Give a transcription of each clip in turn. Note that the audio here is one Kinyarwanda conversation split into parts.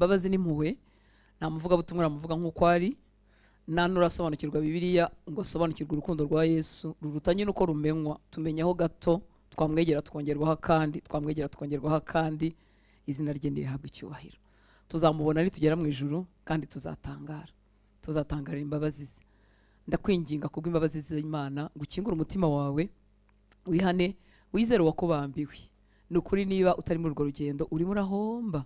imbabazi n'impuhwe nta muvugabutumwa aramuvuga nk'uko ari, nta nurasobanukirwa Bibiliya ngo asobanukirwe urukundo rwa Yesu ruruta nyine uko rumenywa. Tumenyaho gato, twamwegera tukongerwaho akandi, twamwegera tukongerwaho akandi, izina rye nirihabwa icyubahiro. Tuzamubona nitugera mu ijuru kandi tuzatangarira imbabazi ze. Ndakwinginga kubw'imbabazi z'Imana gukingura umutima wawe, wihane, wizere wakubambiwe. Ni ukuri niba utari muri urwo rugendo urimo urahomba,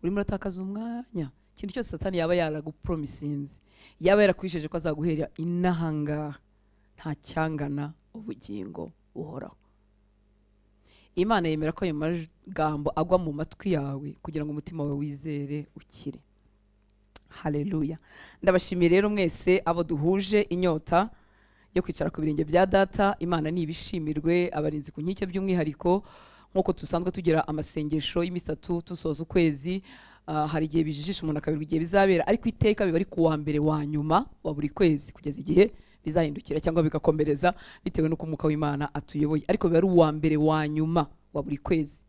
urimo uratakaza umwanya. Ikintu cyose Satani yaba yaragupromisinze, yaba yarakwisheje ko azaguhera inahangaha, nta cyangana ubugingo buhoraho. Imana yemera ko ayo magambo agwa mu matwi yawe kugira ngo umutima wawe wizere ukire. Haleluya. Ndabashimiye rero mwese abo duhuje inyota yo kwicara ku birenge bya data. Imana nibishimirwe, abarinzi ku nkike by'umwihariko, nkuko dusanzwe tugira amasengesho y'imisatu tusoza ukwezi. Hari igihe bijijisha umuntu akabirwa igihe bizabera, ariko iteka biba ari kuwa mbere wa nyuma wa buri kwezi kugeza igihe bizahindukira cyangwa bigakomereza bitewe n'uko umwuka w'Imana atuyoboye, ariko biba ari uwa mbere wa nyuma wa buri kwezi.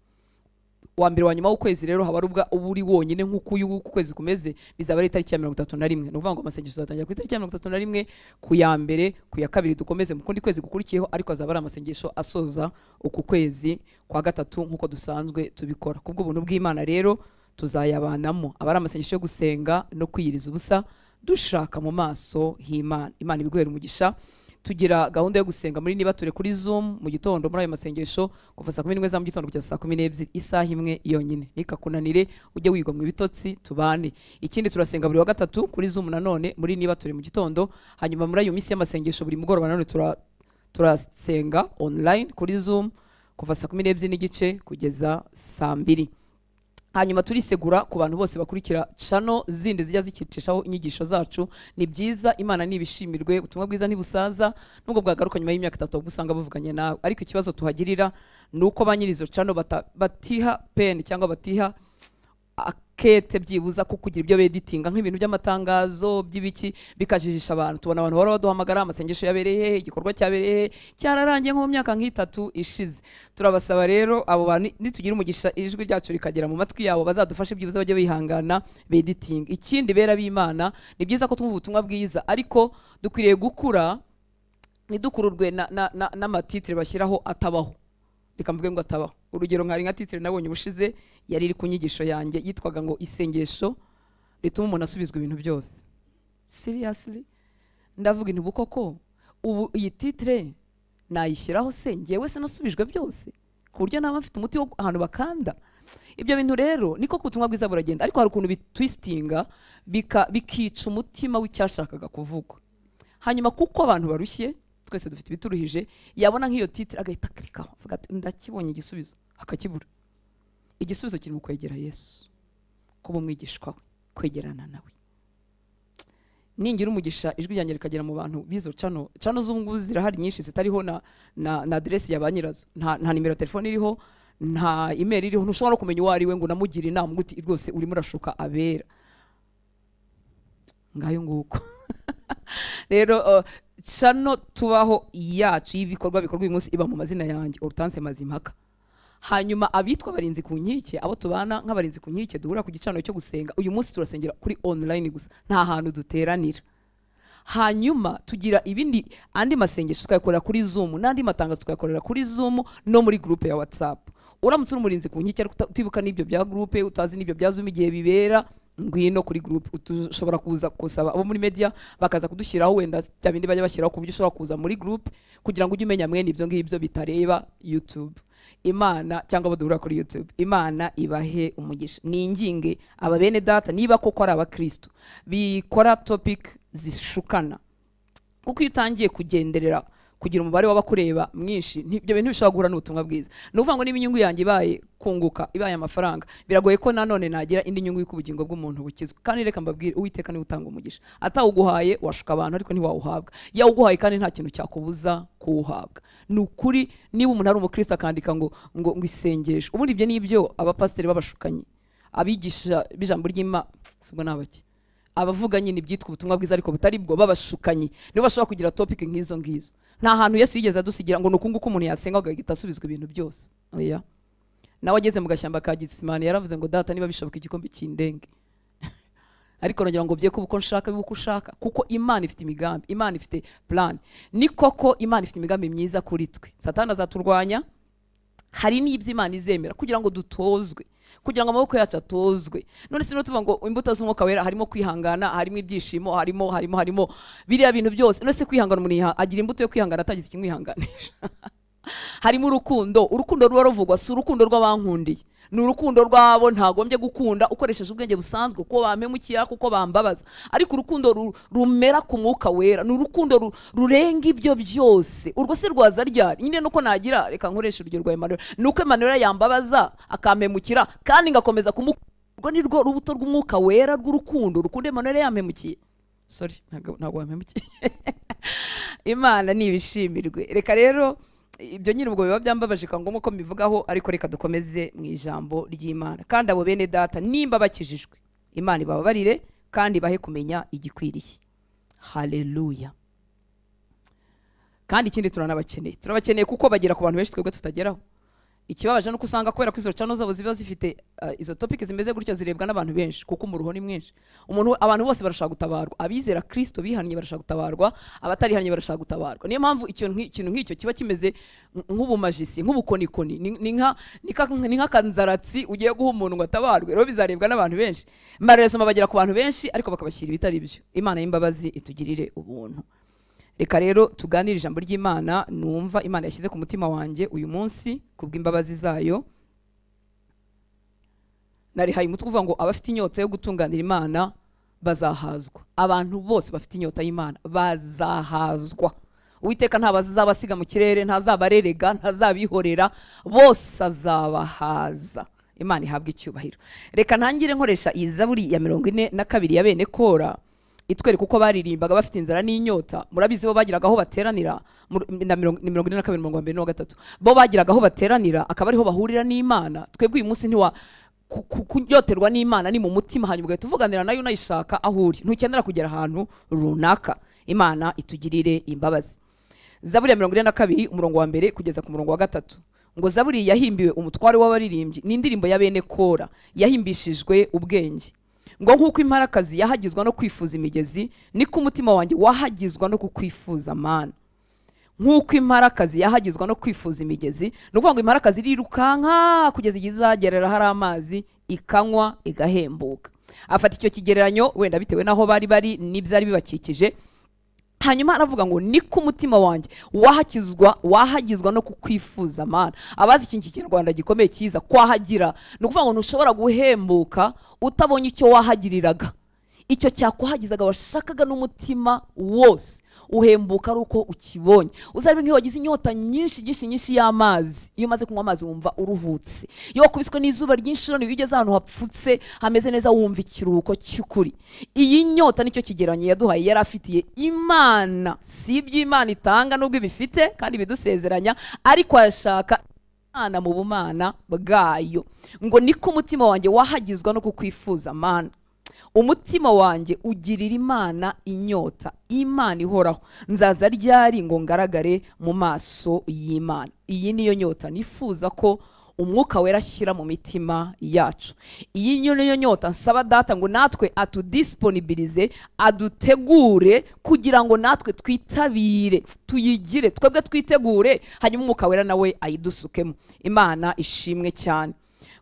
Wa mbere wa nyuma w'ukwezi rero haba ubwa uburi wonyine nk'uko uyu kwezi kumeze, bizaba ari itariki ya 31. Ni ukuvuga ngo amasengesho azatangira ku itariki ya 31, ku ya mbere, ku ya kabiri dukomeze mu kundi kwezi gukurikiyeho, ariko azaba ari amasengesho asoza uku kwezi kwa gatatu nk'uko dusanzwe tubikora. Kubwo ubuntu bw'Imana rero tuzayabanamo, aba ari amasengesho yo gusenga no kwiyiriza ubusa dushaka mu maso h'Imana. Imana ibiguhere umugisha. Tugira gahunda yo gusenga muri Nibature kuri Zoom mu gitondo muri ayo masengesho kuva saa 11 za mu gitondo kugeza saa 12, isaha imwe yonyine. Nikakunanire ujye wigwa mu bitotsi tubane. Ikindi turasenga buri wa gatatu kuri Zoom nanone muri Nibature mu gitondo. Hanyuma muri ayo misi y'amasengesho buri mugoroba nanone turasenga online kuri Zoom kuva saa 12 n'igice kugeza saa 2. Hanyuma turisegura ku bantu bose bakurikira channel zindi zijya zikicishaho inyigisho zacu. Ni byiza, Imana nibishimirwe, ubutumwa bwiza ntibusaza nubwo bwagaruka nyuma y'imyaka 3 gusanga buvuganye nawe. Ariko ikibazo tuhagirira nuko banyirizo channel batiha pen cyangwa batiha akete byibuza ko kugira ibyo beditinga nk'ibintu by'amatangazo by'ibiki bikajijisha abantu. Tubona abantu bari baduhamagara, amasengesho yabereye, igikorwa cyabereye cyararangiye nko mu myaka nk'itatu ishize. Turabasaba rero abo bantu nitugira umugisha ijwi ryacu rikagera mu matwi yabo, bazadufashe byibuza bajye bihangana bediting. Ikindi bera b'Imana, ni byiza ko twumva ubutumwa bwiza, ariko dukwiriye gukura nidukururwe n'amatitire bashyiraho atabaho. Reka mvuge ngo atabaho. Urugero nka titire nabonye ubushize yari iri ku nyigisho yanjye yitwaga ngo isengesho rituma umuntu asubizwa ibintu byose. Seriously ndavuga intu koko ubu iyi titire nayishyiraho se ngewe se nasubijwe byose ku buryo naba mfite umuti wo ahantu bakanda. Ibyo bintu rero niko kutumwa bwiza buragenda, ariko hari ukuntu bitwistinga bikica umutima w'icyashakaga kuvugwa. Hanyuma kuko abantu barushye, twese dufite ibituruhije, yabona nk'iyo titire agahita klikaho avuga ati ndakibonye igisubizo, akakibura. Igisubizo kiri mu kwegera Yesu, kuba umwigishwa we, kwegerana nawe. Ningira umugisha ijwi ryanjye rikagera mu bantu bizo channel z'ubungubu zirahari nyinshi zitariho na address ya banyirazo, nta nimero ya telefone iriho, nta email iriho, ntushobora kumenya uwo ari we ngo namugire inama ngo uti rwose urimo urashuka abera ngayo nguko. Rero channel tubaho yacu y'ibikorwa uyu munsi iba mu mazina yanjye Hortense Mazimpaka. Hanyuma abitwa barinzi ku nkike, abo tubana nk'abarinzi ku nkike duhura ku gicaniro cyo gusenga, uyu munsi turasengera kuri online gusa, nta hantu duteranira. Hanyuma tugira ibindi andi masengesho tukayakorera kuri Zoom, n'andi matangazo tukayakorera kuri Zoom no muri groupe ya WhatsApp. Uramutse uri umurinzi ku nkike ariko utibuka n'ibyo bya groupe, utazi n'ibyo bya Zoom igihe bibera, ngwino kuri groupe. Ushobora kuza kusaba abo muri media bakaza kudushyiraho wenda bya bindi bajya bashyiraho ku buryo ushobora kuza muri groupe kugira ngo ujye umenya mwene ibyo ngibyo bitareba YouTube. Imana cyangwa badura kuri YouTube, Imana ibahe umugisha. Ninginge aba bene data niba koko ari abakristo bikora topic zishukana, kuko iyo utangiye kugenderera kugira umubare w'abakureba mwinshi, ibyo bintu bishobora guhura n'ubutumwa bwiza. Nuvuga ngo niba inyungu yanjye ibaye kunguka, ibaye amafaranga, biragoye ko nanone nagira indi nyungu y'ubugingo bw'umuntu bukizwe. Kandi reka mbabwire, Uwiteka niwe utanga umugisha. Atawuguhaye washuka abantu ariko ntiwawuhabwa. Yawuguhaye kandi nta kintu cyakubuza kuwuhabwa. Ni ukuri niba umuntu ari umukristo akandika ngo isengesho, ubundi ibyo nibyo abapasiteri babashukanye, abigisha bijambo ry'Imana sibwo nabaki, abavuga nyine ibyitwa ubutumwa bwiza ariko butari bwo babashukanye, nibo bashobora kugira topic nk'izo ngizo. Nta hantu Yesu yigeze adusigira ngo nukunguko umuntu yasenga agahita asubizwa ibintu byose. Oya, nawe ageze mu gashyamba ka Gitsimani yaravuze ngo data niba bishoboka igikombe cy'indenge ariko nagira ngo bye ko uko nshaka bibuko ushaka, kuko Imana ifite imigambi, Imana ifite plan. Ni koko Imana ifite imigambi myiza kuri twe. Satani azaturwanya, hari n'ibyo Imana izemera kugira ngo dutozwe, kugira ngo amaboko yacu atozwe. None se no tuvuga ngo imbuto z'umwuka wera harimo kwihangana, harimo ibyishimo, harimo biriya bintu byose. None se kwihangana, umuntu agira imbuto yo kwihangana atagize ikimwihanganisha? Harimo urukundo. Urukundo ruba ruvugwa si urukundo rw'abankundiye, ni urukundo rwabo ntagombye gukunda ukoresheje ubwenge busanzwe, kuko bampemukiye, kuko bambabaza. Ariko urukundo rumera ku mwuka wera ni urukundo rurenga ibyo byose. Urwo se rwaza ryari? Nyine nuko nagira, reka nkoresha urugero rwa Emmanuel, nuko Emmanuel yambabaza akampemukira kandi ngakomeza kumukunda. Urwo ni rwo rubuto rw'umwuka wera rw'urukundo. Urukundo Emmanuel yampemukiye, sorry, ntabwo wampemukiye. Imana nibishimirwe. Reka rero ibyo nyine ubwo biba byambabaje kangombwa ko mbivugaho, ariko reka dukomeze mu ijambo ry'Imana. Kandi abo bene data nimba bakijijwe, Imana ibabarire kandi bahe kumenya igikwiriye. Haleluya. Kandi ikindi turabakeneye kuko bagera ku bantu benshi twebwe tutageraho. Ikibabaje nuko usanga kubera ko izo channel zabo ziba zifite izo topic zimeze gutyo zirebwa n'abantu benshi, kuko umuruho ni mwinshi. Abantu bose barashaka gutabarwa, abizera Kristo bihannye barashaka gutabarwa, abatarihannye barashaka gutabarwa. Niyo mpamvu ikintu nk'icyo kiba kimeze nk'ubumajisi, nk'ubukonikoni, ni nk'akanzaratsi ugiye guha umuntu ngo atabarwe. Rero bizarebwa n'abantu benshi, marerezoma bagera ku bantu benshi ariko bakabashyira ibitari byo. Imana y'imbabazi itugirire ubuntu. Reka rero tuganire ijambo ry'Imana numva Imana yashyize ku mutima wanjye uyu munsi kubw'imbabazi zayo. Narihaye umutwe uvuga ngo abafite inyota yo gutunganira Imana bazahazwa. Abantu bose bafite inyota y'Imana bazahazwa. Uwiteka ntabazabasiga mu kirere, ntazabarerega, ntazabihorera, bose azabahaza. Imana ihabwe icyubahiro. Reka ntangire nkoresha iyi Zaburi ya 42 ya bene Kora, itwereka uko baririmbaga bafite inzara n'inyota. Murabizi bo bagiraga aho bateranira na 42-43, bo bagiraga aho bateranira akaba ariho bahurira n'Imana. Twebwe uyu munsi ntiwa kunyoterwa n'Imana ni mu mutima, hanyuma ugahita uvuganira nayo unayishaka aho uri, ntukenera kugera ahantu runaka. Imana itugirire imbabazi. Zaburi ya 42 umurongo wa 1 kugeza ku murongo wa 3 ngo Zaburi yahimbiwe umutware w'abaririmbyi, ni indirimbo ya bene Kora yahimbishijwe ubwenge. Ngo nk'uko imparakazi yahagizwa no kwifuza imigezi, niko umutima wanjye wahagizwa no kukwifuza Mana. Nk'uko imparakazi yahagizwa no kwifuza imigezi, ni ukuvuga ngo imparakazi irirukanka kugeza igihe izagerera hari amazi, ikanywa igahembuka. Afata icyo kigereranyo wenda bitewe naho bari n'ibyari bibakikije, hanyuma aravuga ngo niko umutima wanjye wahagizwa no kukwifuza Mana. Abazi iki Kinyarwanda gikomeye cyiza kwahagira, ni ukuvuga ngo ntushobora guhembuka utabonye icyo wahagiriraga. Icyo cyakuhagizaga washakaga n'umutima wose, uhembuka ari uko ukibonye. Uzarebe nk'iyo wagize inyota nyinshi y'amazi, iyo umaze kunywa amazi wumva uruhutse. Iyo wakubiswe n'izuba ryinshi none ugeze ahantu hapfutse hameze neza wumva ikiruhuko cy'ukuri. Iyi nyota nicyo kigereranyo yaduhaye, yari afitiye Imana. Si iby'Imana itanga nubwo ibifite kandi bidusezeranya, ariko arashaka Imana mu bumana bwayo. Ngo niko umutima wanjye wahagizwa no kukwifuza Mana. Umutima wanjye ugirira Imana inyota, Imana ihoraho. Nzaza ryari ngo ngaragare mu maso y'Imana. Iyi niyo nyota nifuza ko umwuka wera ashyira mu mitima yacu. Iyi niyo nyota nsaba Data ngo natwe atudisponibilize, adutegure kugira ngo natwe twitabire, tuyigire, twebwe twitegure, hanyuma umwuka wera nawe ayidusukemo. Imana ishimwe cyane.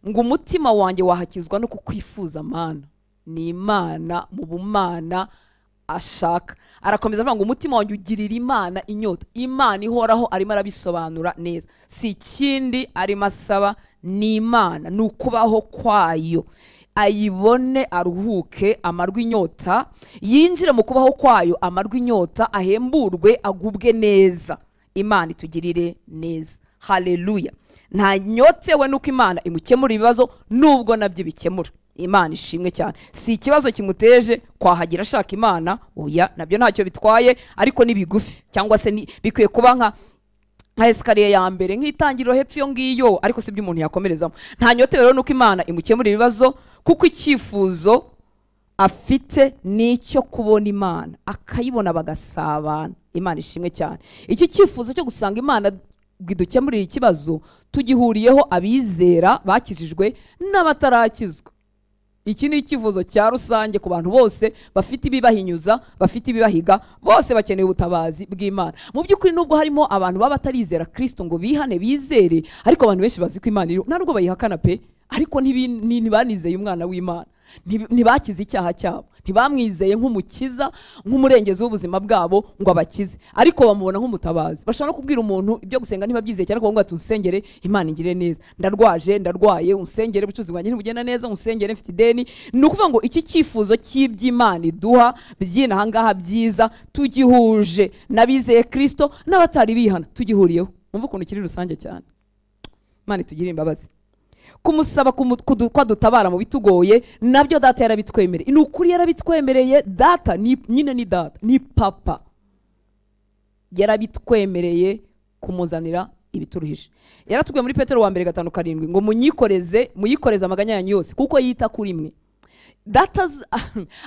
Ngo umutima wanjye wahakizwa no kukwifuza Mana. Ni Imana mu bumana ashaka. Arakomeza avuga ngo umutima wanjye ugirira Imana inyota. Imana ihoraho arimo arabisobanura neza. Si ikindi arimo asaba, ni Imana, ni ukubaho kwayo. Ayibone aruhuke amarwe inyota, yinjire mu kubaho kwayo amarwe inyota, ahemburwe agubwe neza. Imana itugirire neza. Haleluya. Nta nyotewe nuko Imana imukemura ibibazo nubwo nabyo bikemura. Imana ishimwe cyane. Si ikibazo kimuteje kwahagira ashaka Imana, oya, nabyo ntacyo bitwaye, ariko ni bigufi cyangwa se bikwiye kuba nka esikariye ya mbere nk'itangiriro hepfo yo ngiyo, ariko si byo umuntu yakomerezamo. Nta nyotewe rero nuko Imana imukemura ibibazo, kuko icyifuzo afite nicyo kubona Imana, akayibona bagasabana. Imana ishimwe cyane. Iki cyifuzo cyo gusanga Imana bwidukemurira ikibazo tugihuriyeho abizera bakijijwe n'abatarakizwa. iki ni ikivuzo cya rusange ku bantu bose bafite ibibahinyuza, bafite ibibahiga, bose bakeneye ubutabazi bw'Imana. Mu by'ukuri nubwo harimo abantu baba batarizera Kristo ngo bihane bizere, ariko abantu benshi bazi ko Imana iriho, ntabwo bayihakana pe, ariko ntibanizeye umwana w'Imana, ntibakize icyaha cyabo, ntibamwizeye nk'umukiza, nk'umurengezi w'ubuzima bwabo ngo abakize, ariko bamubona nk'umutabazi. Bashobora no kubwira umuntu ibyo gusenga ntibabyizeye cyane, kuvuga ngo unsengere Imana ingire neza, ndarwaye unsengere, ubucuruzi bwanjye ntibugenda neza, unsengere mfite ideni. Ni ukuvuga ngo iki cyifuzo cy'iby'Imana iduha byina ahangaha byiza tugihuje n'abizeye Kristo n'abatari bihana, tugihuriyeho. Umva ukuntu kiri rusange cyane. Imana itugirire imbabazi. Kumusaba kwa dutabara mu bitugoye nabyo data yarabitwemereye. Ni ukuri yarabitwemereye. Data nyine ni data, ni papa, yarabitwemereye kumuzanira ibituruhije. Yaratubwiye muri Petero wa mbere 5:7 ngo muyikoreze amaganya yanyu yose kuko yita kuri mwe. Data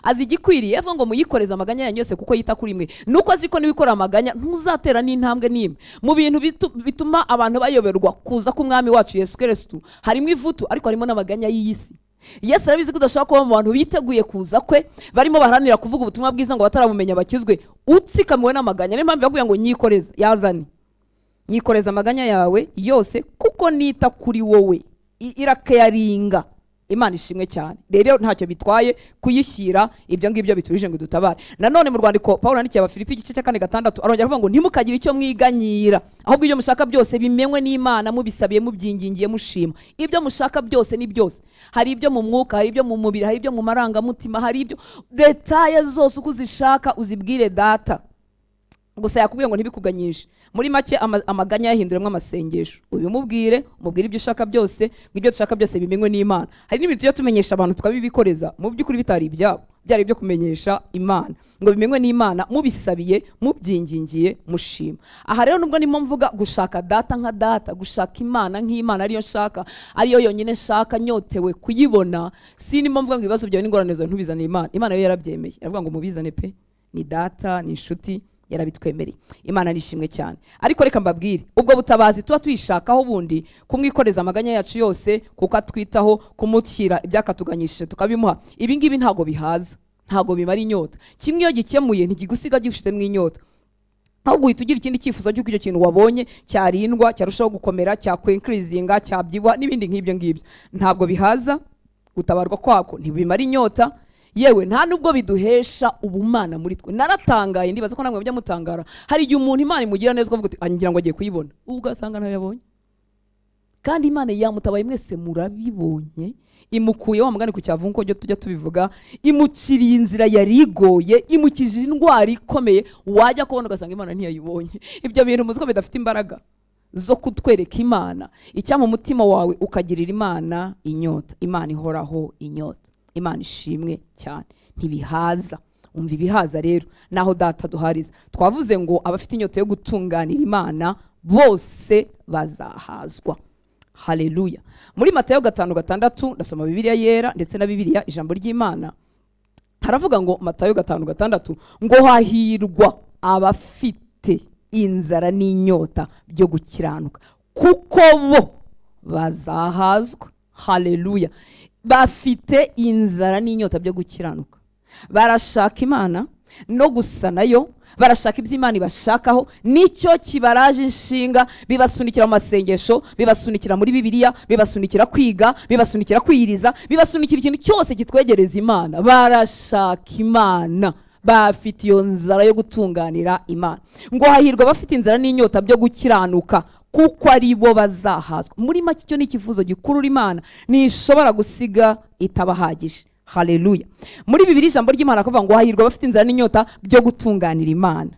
azi igikwiriye, avuga ngo muyikoreze amaganya yanyu yose kuko yita kuri mwe. Nuko azi ko niwikora amaganya ntuzatera n'intambwe n'imwe. Mu bintu bituma abantu bayoberwa kuza k'umwami wacu Yesu Kristo harimo ivutu, ariko harimo n'amaganya y'isi. Yesu arabizi ko udashaka kuba mu bantu biteguye kuza kwe, barimo baharanira kuvuga ubutumwa bwiza ngo bataramumenya bakizwe, utsikamiwe n'amaganya. Niyo mpamvu yavuga ngo nyikoreze, yazane nyikoreza amaganya yawe yose kuko nita kuri wowe, irakayaringa. Imana ishimwe cyane. Rero ntacyo bitwaye kuyishyira ibyo ngibyo biturije ngo dutabare. Nanone mu rwandiko Paulo yandikiye Abafilipi igice cya 4:6 arongera avuga ngo ntimukagire icyo mwiganyira, ahubwo ibyo mushaka byose bimenywe n'Imana, mubisabiye mubyingingiye mushima. Ibyo mushaka byose ni byose. Hari ibyo mu mwuka, hari ibyo mu mubiri, hari ibyo mu marangamutima, hari ibyo detaye zose uko uzishaka uzibwire data. Gusa yakubwiye ngo ntibikuganyishe. Muri make amaganya yahinduremo amasengesho. Ubimubwire, umubwire ibyo ushaka byose, ngibyo dushaka byose bimenywe n'Imana. Hari n'ibintu byo tumenyesha abantu tukabibikoreza, mu by'ukuri bitari ibyabo, byari ibyo kumenyesha Imana ngo bimenywe n'Imana, mubisabiye mubyingingiye mushima. Aha rero nubwo nimo mvuga gushaka data nka data, gushaka Imana nk'Imana ariyo nshaka, ariyo yonyine nshaka, nyotewe kuyibona, si nimo mvuga ngo ibibazo byawe n'ingorane zawe ntubizane Imana. Imana yo yarabyemeye, aravuga ngo mubizane pe, ni data, ni inshuti, yarabitwemereye. Imana nishimwe cyane. Ariko reka mbabwire, ubwo butabazi tuba tuyishakaho bundi kumwikoreza amaganya yacu yose, kuko atwitaho, kumutira ibyakatuganyishije tukabimuha, ibi ngibi ntago bihaza, ntago bimara inyota. Kimwe iyo gikemuye ntigigusiga gifite mw'inyota, ahubwo uhita ugira ikindi cyifuzo cy'uko icyo kintu wabonye cyarindwa, cyarushaho gukomera, cyakwenkirizinga, cyabyibuha n'ibindi nk'ibyo ngibyo. Ntabwo bihaza, gutabarwa kwako ntibimara inyota, yewe nta nubwo biduhesha ubumana muri twe. Naratangaye, ndibaza ko namwe bijya mutangara. Hari igihe umuntu Imana imugira neza ukavuga uti ngira ngo agiye kuyibona, ugasanga ntabiyabonye. Kandi Imana yamutabaye, mwese murabibonye, imukuye wa mugani ku cyavu nko tujya tubivuga, imuciriye inzira yarigoye, imukije indwara ikomeye, wajya kubona ugasanga Imana ntiyayibonye. Ibyo bintu muziko bidafite imbaraga zo kutwereka Imana. Icyama umutima wawe ukagirira Imana inyota. Imana ihoraho inyota. Imana ishimwe cyane, ntibihaza. Umva ibihaza rero naho data duhariza. Twavuze ngo abafite inyota yo gutunganira Imana bose bazahazwa. Haleluya. Muri Matayo 5:6 ndasoma Bibiliya yera ndetse na Bibiliya ijambo ry'Imana. Haravuga ngo Matayo 5:6 ngo hahirwa abafite inzara n'inyota byo gukiranuka kuko bo bazahazwa. Haleluya. Bafite inzara n'inyota byo gukiranuka, barashaka Imana no gusa nayo, barashaka iby'Imana ibashakaho, nicyo kibaraje inshinga, bibasunikira mu masengesho, bibasunikira muri Bibiliya, bibasunikira kwiga, bibasunikira kwiyiriza, bibasunikira ikintu cyose kitwegereza Imana. Barashaka Imana, bafite iyo nzara yo gutunganira Imana. Ngo hahirwa bafite inzara n'inyota byo gukiranuka kuko ari bo bazahazwa. Muri make icyo ni ikifuzo gikurura Imana, ntishobora gusiga itabahagije. Haleluya. Muri Bibiliya ijambo ry'Imana akavuga ngo hahirwa bafite inzara n'inyota byo gutunganira Imana.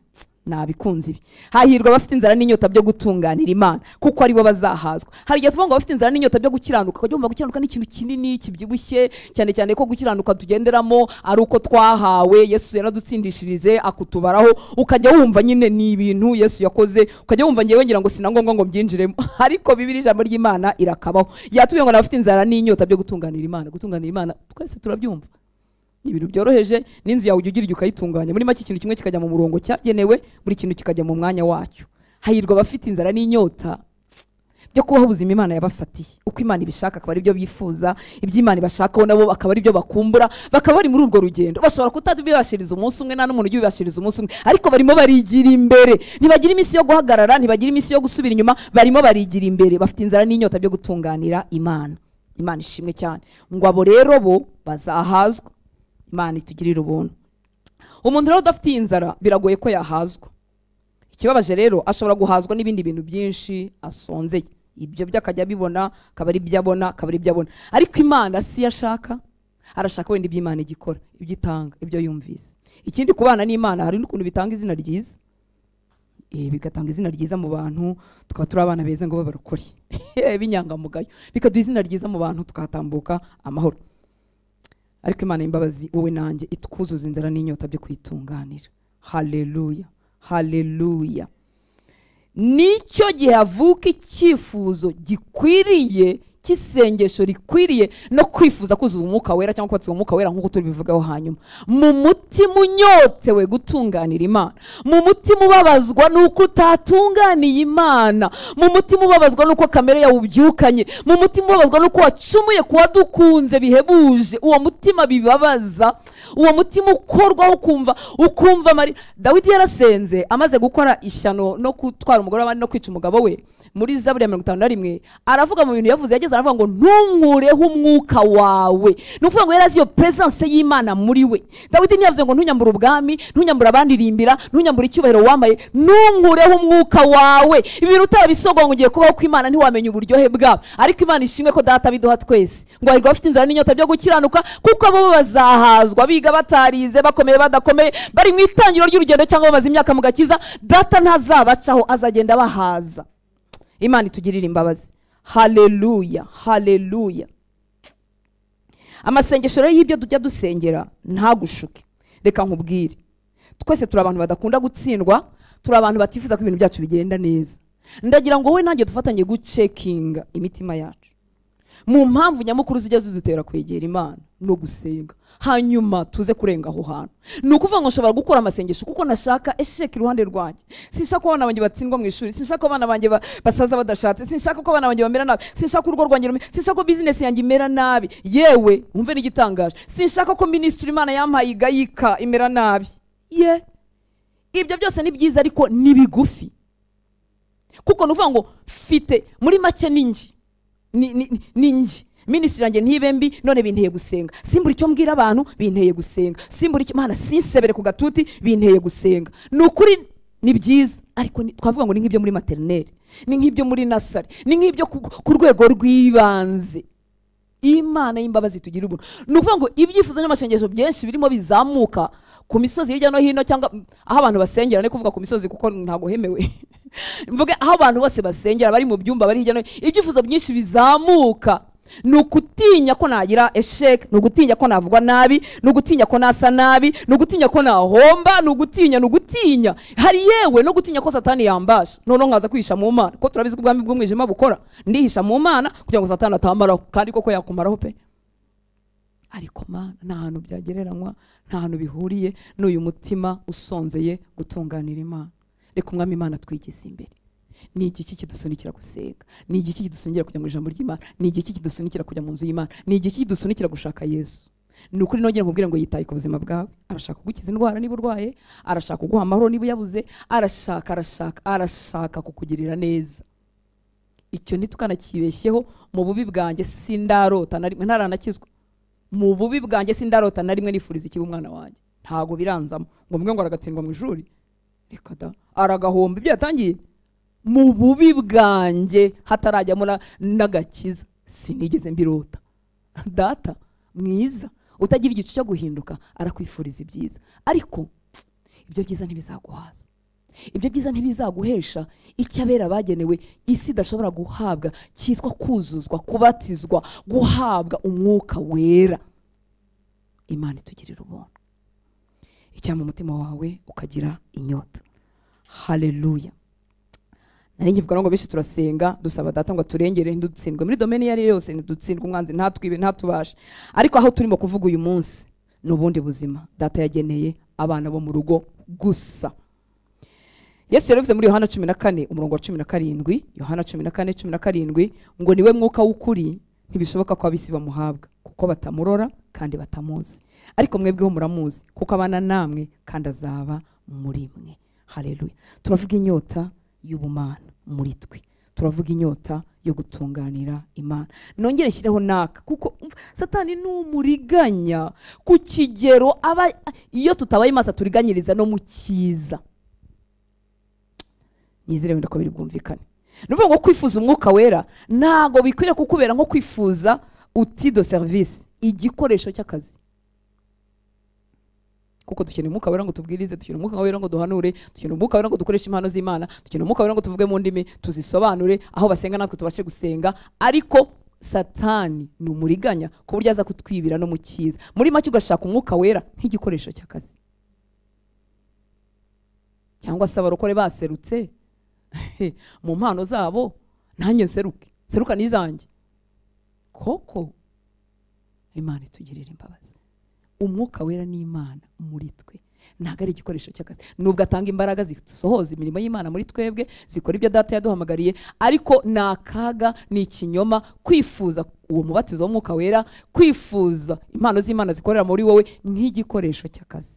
Nabikunze ibi. Hahirwa bafite inzara n'inyota byo gutunganira Imana kuko ari bo bazahazwa. Hari igihe tuvuga ngo bafite inzara n'inyota byo gukiranuka, ukajya wumva gukiranuka ni ikintu kinini kibyibushye cyane cyane ko gukiranuka tugenderamo ari uko twahawe, Yesu yaradutsindishirize akutubaraho, ukajya wumva nyine ni ibintu Yesu yakoze, ukajya wumva ngewe ngira ngo sinangombwa ngo mbyinjiremo. Ariko Bibiliya ijambo ry'Imana irakabaho. Yatubwiye ngo bafite inzara n'inyota byo gutunganira Imana. Gutunganira Imana twese turabyumva, ibintu byoroheje, n'inzu yawe ugira igihe ukayitunganya. Muri make ikintu kimwe kikajya mu murongo cyagenewe, buri kintu kikajya mu mwanya wacyo. Hahirwa bafite inzara n'inyota byo kubaho ubuzima Imana yabafatiye, uko Imana ibishaka akaba ari byo bifuza, ibyo Imana ibashakaho nabo akaba ari byo bakumbura, bakaba bari muri urwo rugendo. Bashobora kutabibashiriza umunsi umwe, nta n'umuntu ujya ubibashiriza umunsi umwe, ariko barimo barigira imbere, ntibagira iminsi yo guhagarara, ntibagira iminsi yo gusubira inyuma, barimo barigira imbere, bafite inzara n'inyota byo gutunganira Imana. Imana ishimwe cyane. Ngo abo rero bo bazahazwa. Imana itugirira ubuntu. Umuntu rero udafite inzara biragoye ko yahazwa. Ikibabaje rero ashobora guhazwa n'ibindi bintu byinshi asonzeye, ibyo byakajya bibona, akaba ari ibyo abona, akaba ari ibyo abona. Ariko Imana si yashaka, arashaka wenda ibyo Imana igikora, ibyo itanga, ibyo yumvise. Ikindi kubana n'Imana hari n'ukuntu bitanga izina ryiza, bigatanga izina ryiza mu bantu, tukaba turi abana beza ngo babarukore b'inyangamugayo, bikaduha izina ryiza mu bantu, tukatambuka amahoro. Ariko Imana y'imbabazi wowe nanjye itukuzuza inzara n'inyota byo kwitunganira. Haleluya, haleluya. Nicyo gihe havuka icyifuzo gikwiriye cy'isengesho rikwiriye no kwifuza kuzuza umwuka wera cyangwa kubatizwa umwuka wera nk'uko tubivugaho hanyuma. Mu mutima unyotewe gutunganira Imana, mu mutima ubabazwa nuko utatunganiye Imana, mu mutima ubabazwa nuko kamere yawe ubyukanye, mu mutima ubabazwa nuko wacumuye kuwadukunze bihebuje, uwo mutima bibabaza, uwo mutima ukorwaho ukumva mari. Dawidi yarasenze amaze gukora ishyano no gutwara umugore w'abandi no kwica umugabo we. Muri Zaburi ya 51 aravuga mu bintu yavuze, yageze aravuga ngo ntunkureho umwuka wawe. Nuvuga ngo yarazi iyo presence y'Imana muri we. Dawidi ntiyavuze ngo ntunyambura ubwami, ntunyambura abandirimbira, ntunyambura icyubahiro wambaye, ntunkureho umwuka wawe. Ibintu utabisogo ngo ugiye kubaho ku Imana ntiwamenya uburyohe bwabo. Ariko Imana ishimwe ko data biduha twese, ngo arirwa bafite inzara n'inyota byo gukiranuka, kuko abo bazahazwa, biga batarize, bakomeye badakomeye, bari mu itangiro ry'urugendo cyangwa bamaze imyaka mu gakiza, data ntazabacaho, azagenda bahaza. Imana itugirira imbabazi. Haleluya, haleluya. Amasengesho rero y'ibyo tujya dusengera ntagushuke. Reka nkubwire, twese turi abantu badakunda gutsindwa, turi abantu batifuza ko ibintu byacu bigenda neza. Ndagira ngo wowe nanjye dufatanye gucekinga imitima yacu. Mu mpamvu nyamukuru zijya zidutera kwegera Imana no gusenga, hanyuma tuze kurenga aho hantu. Nukuvuga ngo nshobora gukora amasengesho kuko nashaka esheke iruhande rwanjye. Sinshaka ko abana banjye batsindwa mu ishuri, sinshaka ko abana banjye basaza badashatse, sinshaka ko abana banjye bamera nabi, sinshaka urugo rwanjye sinshaka ko business yanjye imera nabi. Yewe umve n'igitangaje, sinshaka ko ministry Imana yampaye igayika imera nabi. Ibyo byose ni byiza ariko ni bigufi. Kuko nuvuga ngo fite muri make ninjye ninjye ministry yanjye ntibembi, none binteye gusenga. Simbura icyo mbwira abantu, binteye gusenga. Simbura icyo Imana sinsebere ku gatuti, binteye gusenga. Nukuri ni byiza, ariko twavuga ngo ni nk'ibyo muri maternelle, ni nk'ibyo muri nasari, ni nk'ibyo ku rwego rw'ibanze. Imana y'imbabazi tugira ubuntu. Nuvuga ngo ibyifuzo n'amashengesho byinshi birimo bizamuka ku misozi hirya no hino, cyangwa aho abantu basengera. Ne kuvuga ku misozi kuko ntago hemewe mvuge aho abantu bose basengera, bari mu byumba, bari hirya no hino, ibyifuzo byinshi bizamuka. Nugutinya ko nagira esheke, nugutinya ko navugwa nabi, nugutinya ko nasa nabi, nugutinya ko nahomba, nugutinya hari yewe no gutinya ko Satani yambasha. None nkaza kwihisha mu Mana, ko turabizi ko ubwami bw'umwijima bukora. Ndihisha mu Mana kugira ngo Satani atamaraho, kandi koko yakumaraho pe. Ariko Mana nta hantu byagereranywa, nta hantu bihuriye n'uyu mutima usonzeye gutunganira Imana. Reka umwami Imana twigeze imbere. Ni igiki kidusunikira gusenga, ni igiki kidusunikira kujya mu ijambo ry'Imana, ni igiki kidusunikira kujya mu nzu y'Imana, ni igiki kidusunikira gushaka Yesu. Ni ukuri nongera nkubwire ngo yitaye ku buzima bwawe. Arashaka kugukiza indwara niba urwaye, arashaka kuguha amahoro niba yabuze, arashaka kukugirira neza. Icyo ntitukanakibeshyeho. Mu bubi bwanjye sindarota na rimwe, ntaranakizwa. Mu bubi bwanjye sindarota na rimwe nifuriza ikibi umwana wanjye. Ntago biranzamo ngo mwe ngo aragatsindwa mu ishuri, reka da, aragahomba ibyo yatangiye. Mu bubi bwanjye hatarajyamo n'agakiza sinigeze mbirota. Data mwiza utagira igice cyo guhinduka arakwifuriza ibyiza, ariko ibyo byiza ntibizaguhaza, ibyo byiza ntibizaguhesha icyo abera bagenewe isi idashobora guhabwa, cyitwa kuzuzwa, kubatizwa, guhabwa umwuka wera. Imana itugirira ubuntu. Icyama umutima wawe ukagira inyota. Haleluya. Nari nkivuga ngo benshi turasenga dusaba data ngo turengere, ntidutsindwe muri domaine yari yose, ntidutsindwe umwanzi ntatwibe ntatubashe. Ariko aho turimo kuvuga uyu munsi n'ubundi buzima data yageneye abana bo mu rugo gusa. Yesu yaravuze muri Yohana 14 umurongo wa 17, Yohana 14:17 ngo niwe mwuka w'ukuri, ntibishoboka ko abisi bamuhabwa kuko batamurora kandi batamuzi, ariko mwebweho muramuzi kuko abana namwe kandi azaba muri mwe. Haleluya. Turavuga inyota y'ubumana muri twe, turavuga inyota yo gutunganira Imana. Nongere shyireho naka kuko Satani n'umuriganya ku kigero aba iyo tutabaye masa turiganyiriza no mu cyiza. Nizere wenda ko biri bwumvikane. Nuvuga ngo kwifuza umwuka wera ntago bikwiriye kukubera nko kwifuza outil de service, igikoresho cy'akazi. Kuko dukeneye umwuka wera ngo tubwirize, dukeneye umwuka wera ngo duhanure, dukeneye umwuka wera ngo dukoreshe impano z'Imana, dukeneye umwuka wera ngo tuvuge mu ndimi, tuzisobanure, aho basenga natwe tubashe gusenga. Ariko Satani ni umuriganya ku buryo aza kutwibira no mu cyiza. Muri make ugashaka umwuka wera nk'igikoresho cy'akazi. Cyangwa se abarokore baserutse mu mpano zabo, nanjye seruka nizanjye. Koko Imana itugirira imbabazi. Umwuka wera ni Imana muri twe, ntago ari igikoresho cy'akazi. Nubwo atanga imbaraga zisohoza imirimo y'Imana muri twebwe, zikora ibyo data yaduhamagariye, ariko nakaga ni ikinyoma kwifuza uwo mubatizo w'umwuka wera, kwifuza impano z'Imana zikorera muri wowe nk'igikoresho cy'akazi.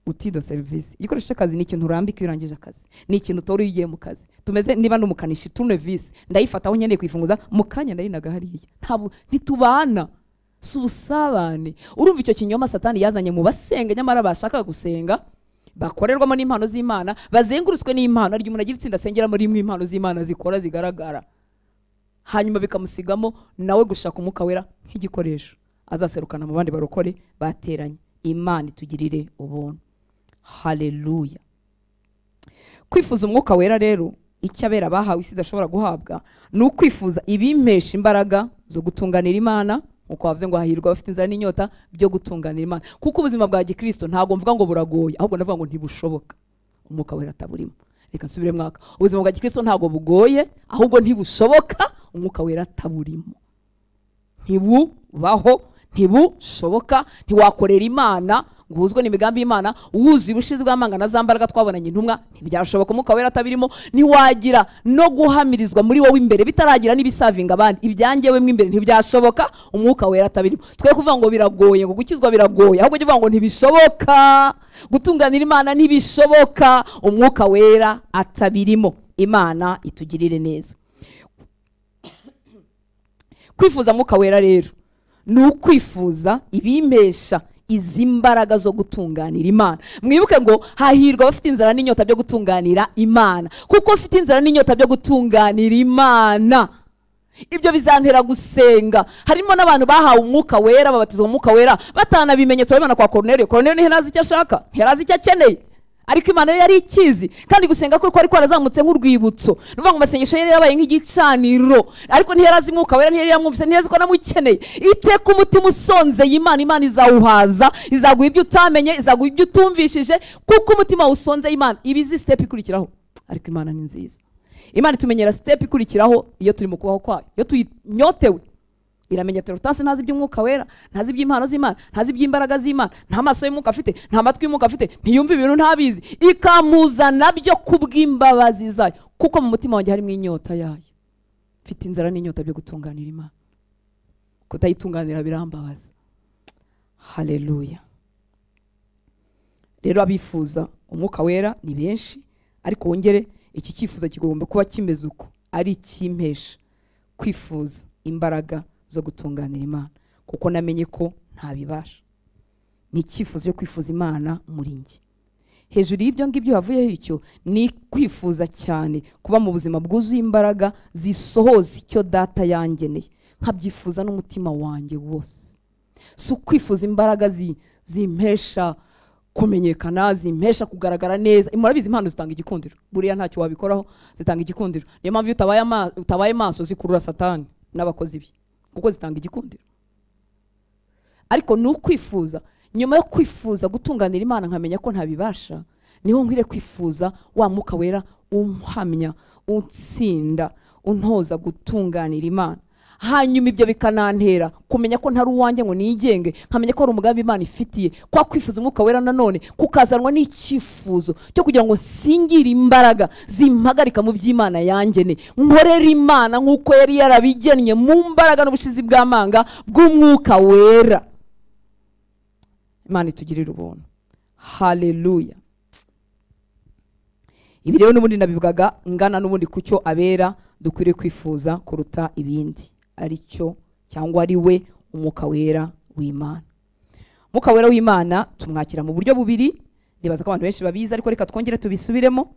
Outil de service. Igikoresho cy'akazi ni ikintu urambika iyo urangije akazi, ni ikintu utora iyo ugiye mu kazi. Tumeze niba n'umukanishi tournevis, ndayifataho nkeneye kwifunguza mu kanya ndayinaga hariya. Ntitubana si ubusabane. Urumva icyo kinyoma Satani yazanye mu basenga nyamara bashaka gusenga, bakorerwamo n'impano z'Imana, bazengurutswe n'impano, ari umuntu agira itsinda asengera muri imwe impano z'Imana zikora zigaragara, hanyuma bikamusigamo nawe gushaka umwuka wera nk'igikoresho azaserukana mu bandi barokore bateranye. Imana itugirire ubuntu. Haleluya. Kwifuza umwuka wera rero icyabera bahawe isi idashobora guhabwa ni ukwifuza ibimpesha imbaraga zo gutunganira Imana, uko bavuze ngo hahirwa bafite inzara n'inyota byo gutunganira Imana. Kuko ubuzima bwa Gikristo ntago mvuga ngo buragoye, ahubwo ndavuga ngo ntibushoboka umwuka wera ataburimo. Reka nsubire mwaka, ubuzima bwa Gikristo ntago bugoye, ahubwo ntibushoboka umwuka wera ataburimo. Ntibubaho, ntibushoboka, ntiwakorera Imana guhuzwe n'imigambi y'Imana wuzuye ubushizi bw'amanga na zambaraga twabonanye intumwa, ntibyashoboka umwuka wera atabirimo. Ntiwagira no guhamirizwa muri wowe imbere bitaragira n'ibisavinga abandi, ibyanjyewe mwe imbere ntibyashoboka umwuka wera atabirimo. Twe kuvuga ngo biragoye, ngo gukizwa biragoye, ahubwo uvuga ngo ntibishoboka, gutunganira Imana ntibishoboka umwuka wera atabirimo. Imana itugirire neza. Kwifuza umwuka wera rero ni ukwifuza ibimpesha izi mbaraga zo gutunganira Imana. Mwibuke ngo hahirwa bafite inzara n'inyota byo gutunganira Imana, kuko ufite inzara n'inyota byo gutunganira Imana ibyo bizantera gusenga. Harimo n'abantu bahawe umwuka wera, babatizwa umwuka wera batanabimenyetso Imana kwa Cornelio. Cornelio ntiyarazi icyo ashaka, ntiyarazi icyo akeneye, ariko Imana yari ikizi, kandi gusenga kwe kwari kwarazamutse nk'urwibutso. Nuvuga ngo amasengesho yari yabaye nk'igicaniro, ariko ntiyarazi umwuka wera, ntiyari yamwumvise, ntiyazi ko namukeneye. Iteka umutima usonzeye Imana, Imana izawuhaza, izaguha ibyo utamenye, izaguha ibyo utumvishije, kuko umutima usonzeye Imana. Ibizi step ikurikiraho, ariko Imana ni nziza. Imana itumenyera step ikurikiraho iyo turi mu kubaho kwayo, iyo tuyinyotewe. Iramenya terutasi ntazi iby'umwuka wera, ntazi iby'impano z'Imana, ntazi iby'imbaraga z'Imana, nta maso y'umwuka afite, nta matwi y'umwuka afite, ntiyumva ibintu ntabizi, ikamuza nabyo kubw'imbabazi zayo, kuko mu mutima wanjye harimo inyota yayo. Mfite inzara n'inyota byo gutunganira Imana, kutayitunganira birambabaza. Haleluya. Rero abifuza umwuka wera ni benshi, ariko wongere iki cyifuzo kigomba kuba kimeze uko, ari ikimpesha kwifuza imbaraga zo gutunganira Imana, kuko namenye ko ntabibasha. Ni icyifuzo cyo kwifuza Imana muri njye. Hejuru y'ibyo ngibyo havuyeho icyo ni kwifuza cyane kuba mu buzima bwuzuye imbaraga zisohoza icyo data yangeneye, nkabyifuza n'umutima wanjye wose. Si ukwifuza imbaraga zimpesha kumenyekana, zimpesha kugaragara neza. Murabizi impano zitanga igikundiro, buriya ntacyo wabikoraho, zitanga igikundiro. Niyo mpamvu utabaye maso zikurura Satani n'abakozi be, kuko zitanga igikundiro. Ariko ni ukwifuza, nyuma yo kwifuza gutunganira Imana nkamenya ko ntabibasha, niho nkwiriye kwifuza wa mwuka wera umhamya, utsinda, untoza gutunganira Imana. hanyuma ibyo bikanantera kumenya ko ntari uwanjye ngo nigenge, nkamenya ko ari umugambi Imana ifitiye, kwa kwifuza umwuka wera nanone kukazanwa n'icyifuzo cyo kugira ngo singire imbaraga zimpagarika mu by'Imana yangene, nkorera Imana nk'uko yari yarabigennye mu mbaraga n'ubushizi bw'amanga bw'umwuka wera. Imana itugirira ubuntu. Haleluya. Ibi rero n'ubundi nabivugaga ngana n'ubundi kucyo abera dukwiriye kwifuza kuruta ibindi, ari cyo cyangwa ari we umwuka wera w'Imana. Umwuka wera w'Imana tumwakira mu buryo bubiri, nibaza ko abantu benshi babizi, ariko reka twongere tubisubiremo.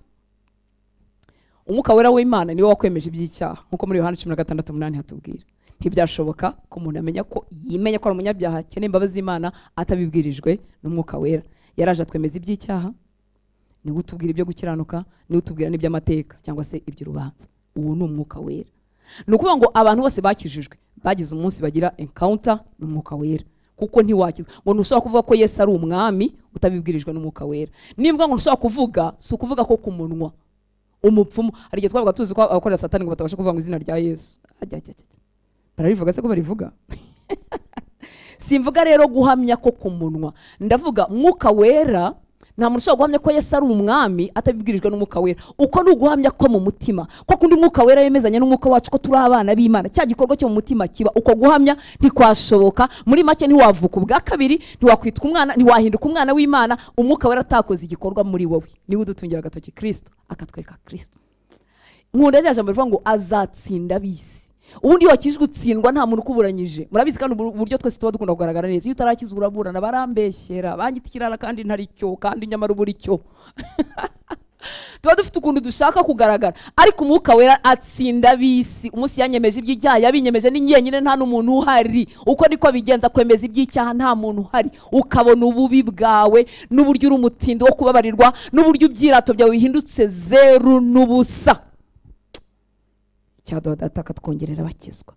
Umwuka wera w'Imana niwe wakwemeje iby'icyaha, nkuko muri Yohana 16:8 hatubwira. Ntibyashoboka ko umuntu amenya ko yimenya ko ari umunyabyaha akeneye imbabazi z'Imana atabibwirijwe n'umwuka wera. Yaraje atwemeza iby'icyaha, niwe utubwira ibyo gukiranuka, niwe utubwira n'iby'amateka cyangwa se iby'urubanza. Uwo ni umwuka wera. Ni ukuvuga ngo abantu bose bakijijwe bagize umunsi bagira encounter n'umwuka wera, kuko ntiwakizwa ngo ntushobora kuvuga ko Yesu ari umwami utabibwirijwe n'umwuka wera. Nimbwa ngo ntushobora kuvuga, si ukuvuga ko kumunwa umupfumu. Hari igihe twavuga tuzi ko abakorera Satani ngo batabasha kuvuga ngo izina rya Yesu. Barabivuga se ko barivuga? Simvuga rero guhamya ko kumunwa, ndavuga mwuka wera. Nta muntu ushobora guhamya ko Yesu ari umwami atabibwirijwe n'umwuka wera. Uko ni uguhamya ko mu mutima, ko kundi umwuka wera yemezanya n'umwuka wacu ko turi abana b'Imana, cya gikorwa cyo mu mutima kiba. Uko guhamya ntikwashoboka. Muri make ntiwavuka ubwa kabiri, ntiwakwitwa umwana, ntiwahinduka umwana w'Imana umwuka wera atakoze igikorwa muri wowe. Niwe udutungira agatoki Kristo, akatwereka Kristo. Nkunda rya jambo rivuga ngo azatsinda bisi. Ubundi wakijwe utsindwa nta muntu ukuburanyije. Murabizi kandi uburyo twese tuba dukunda kugaragara neza. Iyo utarakiza uraburana, barambeshyera, banyitikirana kandi ntari cyo, kandi nyamara uburi cyo. Tuba dufite ukuntu dushaka kugaragara, ariko umwuka wera atsinda bisi. Umunsi yanyemeje iby'icyaha, yabinyemeje ni nyenyine, nta n'umuntu uhari. Uko niko bigenza, kwemeza iby'icyaha nta muntu uhari. Ukabona ububi bwawe n'uburyo uri umutindi wo kubabarirwa, n'uburyo ibyirato byawe bihindutse zeru n'ubusa. Cyaduha data akatwongerera bakizwa.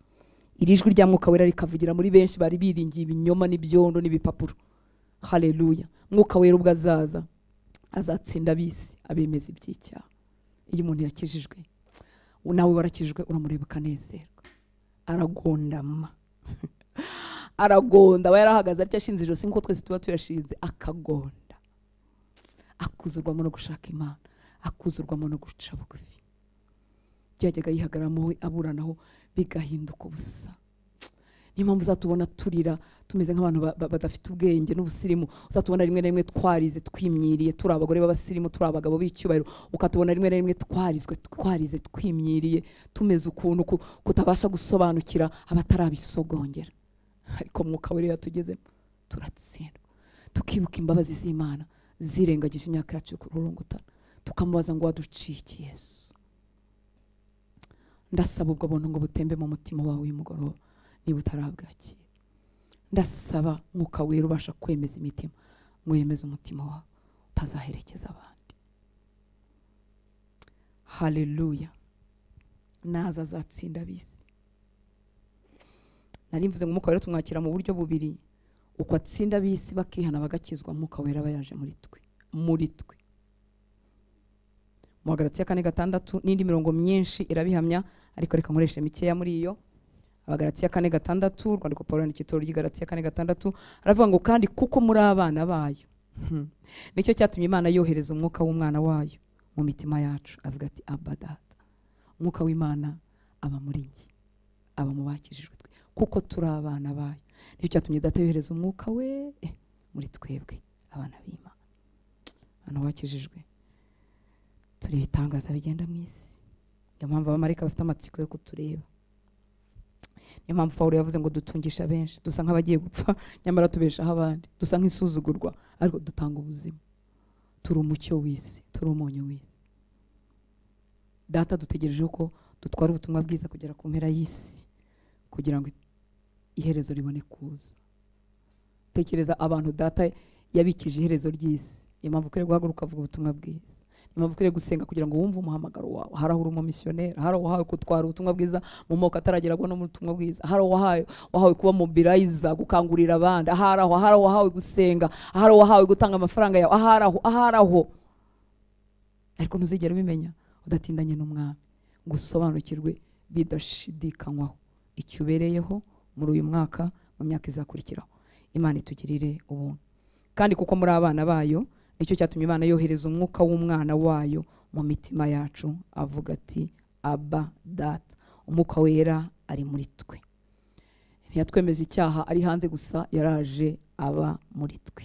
Iri jwi rya mwuka wera rikavugira muri benshi bari biringiye ibinyoma n'ibyondo n'ibipapuro. Haleluya. Mwuka wera ubwo azaza azatsinda bisi abemeza iby'icyaha. Iyo umuntu yakijijwe, nawe warakijijwe, uramureba ukanezerwa, aragondama. Aragonda, aba yarahagaze atya ashinze ijosi nk'uko twese tuba tuyashinze, akagonda, akuzurwamo no gushaka Imana, akuzurwamo no guca bugufi. Byajyaga yihagaramo we aburanaho bigahinduka ubusa. Niyo mpamvu uzatubona turira tumeze nk'abantu badafite ubwenge n'ubusirimu. Uzatubona rimwe na rimwe twarize twimyiriye, turi abagore b'abasirimu, turi abagabo b'icyubahiro. Ukatubona rimwe na rimwe twarize twimyiriye, tumeze ukuntu kutabasha gusobanukira abatarabisogongera. Ariko mwuka wera yatugezemo turatsindwa, tukibuka imbabazi z'Imana zirengagije imyaka yacu kururungutana, tukamubaza ngo waduciye Yesu. Ndasaba ubwo buntu ngo butembe mu mutima wawe uyu mugoroba niba utarabwakira. Ndasaba mwuka wera ubasha kwemeza imitima, ngo yemeze umutima wawe utazaherekeza abandi. Haleluya. Naza azatsinda bisi. Nari mvuze ngo umwuka wera tumwakira mu buryo bubiri. Uko atsinda bisi bakihana bagakizwa, mwuka wera bayaje muri twe. Mu Galatiya 4:6 n'indi mirongo myinshi irabihamya, ariko reka nkoreshe mikeya muri iyo. Galatiya 4:6, urwandiko Paulo yandikira ry'Galatiya 4:6, aravuga ngo kandi kuko muri abana bayo. Nicyo cyatumye Imana yohereza umwuka w'umwana wayo mu mitima yacu. Avuga ati Abba Data. Umwuka w'Imana aba muri njye, aba mu bakijijwe twe, kuko turi abana bayo. Nicyo cyatumye Data yohereza umwuka we muri twebwe abana b'Imana, abantu bakijijwe. Turi ibitangaza bigenda mu isi. Niyo mpamvu abamarayika bafite amatsiko yo kutureba. Niyo mpamvu Paulo yavuze ngo dutungisha benshi, dusa nk'abagiye gupfa nyamara tubeshaho abandi, dusa nk'isuzugurwa ariko dutanga ubuzima. Turi umucyo w'isi, turi umunyu w'isi. Data dutegereje ko dutwara ubutumwa bwiza kugera ku mpera y'isi kugira ngo iherezo ribone kuza. Tekereza abantu Data yabikije iherezo ry'isi. Niyo mpamvu ukwiye guhaguruka uvuga ubutumwa bwiza. Niyo ukwiye gusenga kugira ngo wumve umuhamagaro wawe. Hari aho uri umumisiyoneri, hari aho wahawe gutwara ubutumwa bwiza mu moko atarageragwa no mu butumwa bwiza, hari aho wahawe kuba mobilizer, gukangurira abandi, hari aho wahawe gusenga, hari aho wahawe gutanga amafaranga yawe, ahari aho. Ariko ntuzigera ubimenya udatindanye n'Umwami ngo usobanukirwe bidashidikanywaho icyubereyeho muri uyu mwaka, mu myaka izakurikiraho. Imana itugirire ubuntu. Kandi kuko muri abana bayo, nicyo cyatumye Imana yohereza umwuka w'umwana wayo mu mitima yacu, avuga ati Abba Data. Umwuka wera ari muri twe. Ntiyatwemeza icyaha ari hanze gusa, yaraje aba muri twe.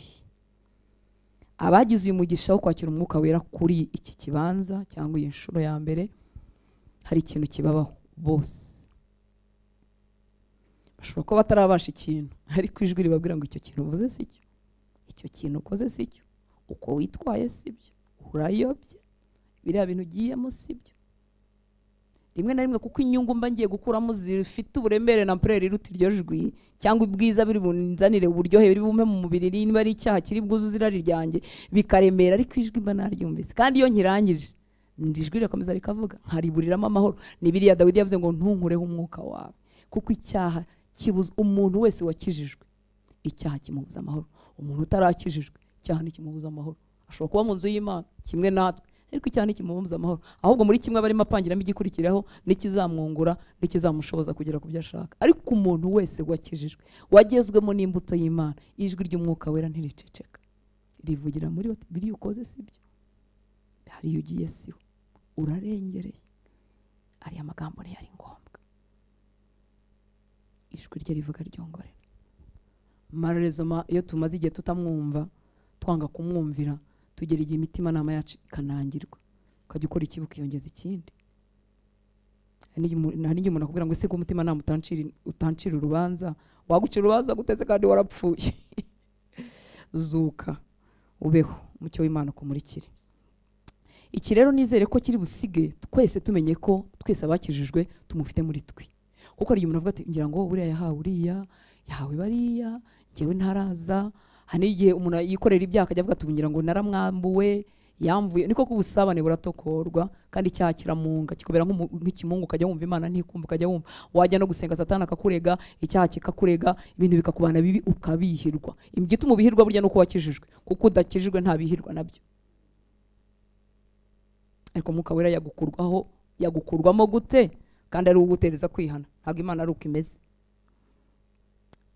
Abagize uyu mugisha wo kwakira umwuka wera kuri iki kibanza cyangwa iyi nshuro ya mbere, hari ikintu kibabaho bose. Bashobora kuba batarabasha ikintu, ariko ijwi ribabwira ngo icyo kintu uvuze si cyo, icyo kintu ukoze si cyo, uko witwaye si byo, urayobye, biriya bintu ugiyemo si byo. Rimwe na rimwe kuko inyungu mba ngiye gukuramo zifite uburemere na ampleur iruta iryo jwi, cyangwa ubwiza biri bunzanire uburyohe biri bume mu mubiri, niba ari icyaha kiri bwuzuze irari ryanjye bikaremera, ariko ijwi mba naryumvise. Kandi iyo nkirangije ijwi rirakomeza rikavuga, nkariburiramo amahoro. Ni biriya Dawidi yavuze ngo ntunkureho umwuka wawe, kuko icyaha kibuza umuntu wese wakijijwe, icyaha kimubuza amahoro. Umuntu utarakijijwe, icyaha ntikimubuza amahoro. Ashobora kuba mu nzu y'Imana kimwe natwe, ariko icyaha ntikimubuza amahoro. Ahubwo muri kimwe barimo apangiramo igikurikiraho n'ikizamwungura n'ikizamushoboza kugera ku byo ashaka. Ariko umuntu wese wakijijwe, wagezwemo n'imbuto y'Imana, ijwi ry'umwuka wera ntiriceceka, rivugira muri we, biri ukoze si byo, hari ugiye siho, urarengereye, ariya magambo ntiyari ngombwa. Ijwi rye rivuga ryongorera. Marezoma iyo tumaze igihe tutamwumva, twanga kumwumvira, tugera igihe imitima nama yacu ikanangirwa, ukajya ukora ikibi ukiyongeza ikindi. Hari igihe umuntu akubwira ngo ese ko umutima nama utancira urubanza, wagucira urubanza guteze kandi warapfuye. Zuka ubeho, umucyo w'Imana kumurikire. Iki rero nizere ko kiri busige twese tumenye ko twese abakijijwe tumufite muri twe. Kuko ari umuntu avuga ati ngira ngo buriya yahawe uriya, yahawe bariya, ngewe ntaraza. Hani igihe umuntu yikorera ibyaha akajya avuga ati ngira ngo naramwambuwe, yamvuye. Niko ko ubusabane buratokorwa, kandi icyaha kiramunga, kikobera nk'ikimungu, ukajya wumva Imana ntikumva, ukajya wumva wajya no gusenga Satani akakurega, icyaha kikakurega, ibintu bikakubana bibi ukabihirwa. Igituma ubihirwa burya nuko wakijijwe, kuko udakijijwe nta bihirwa nabyo. Ariko Mwuka Wera yagukurwamo gute? Kandi ari ugutereza kwihana. Ntabwo Imana ari uko imeze.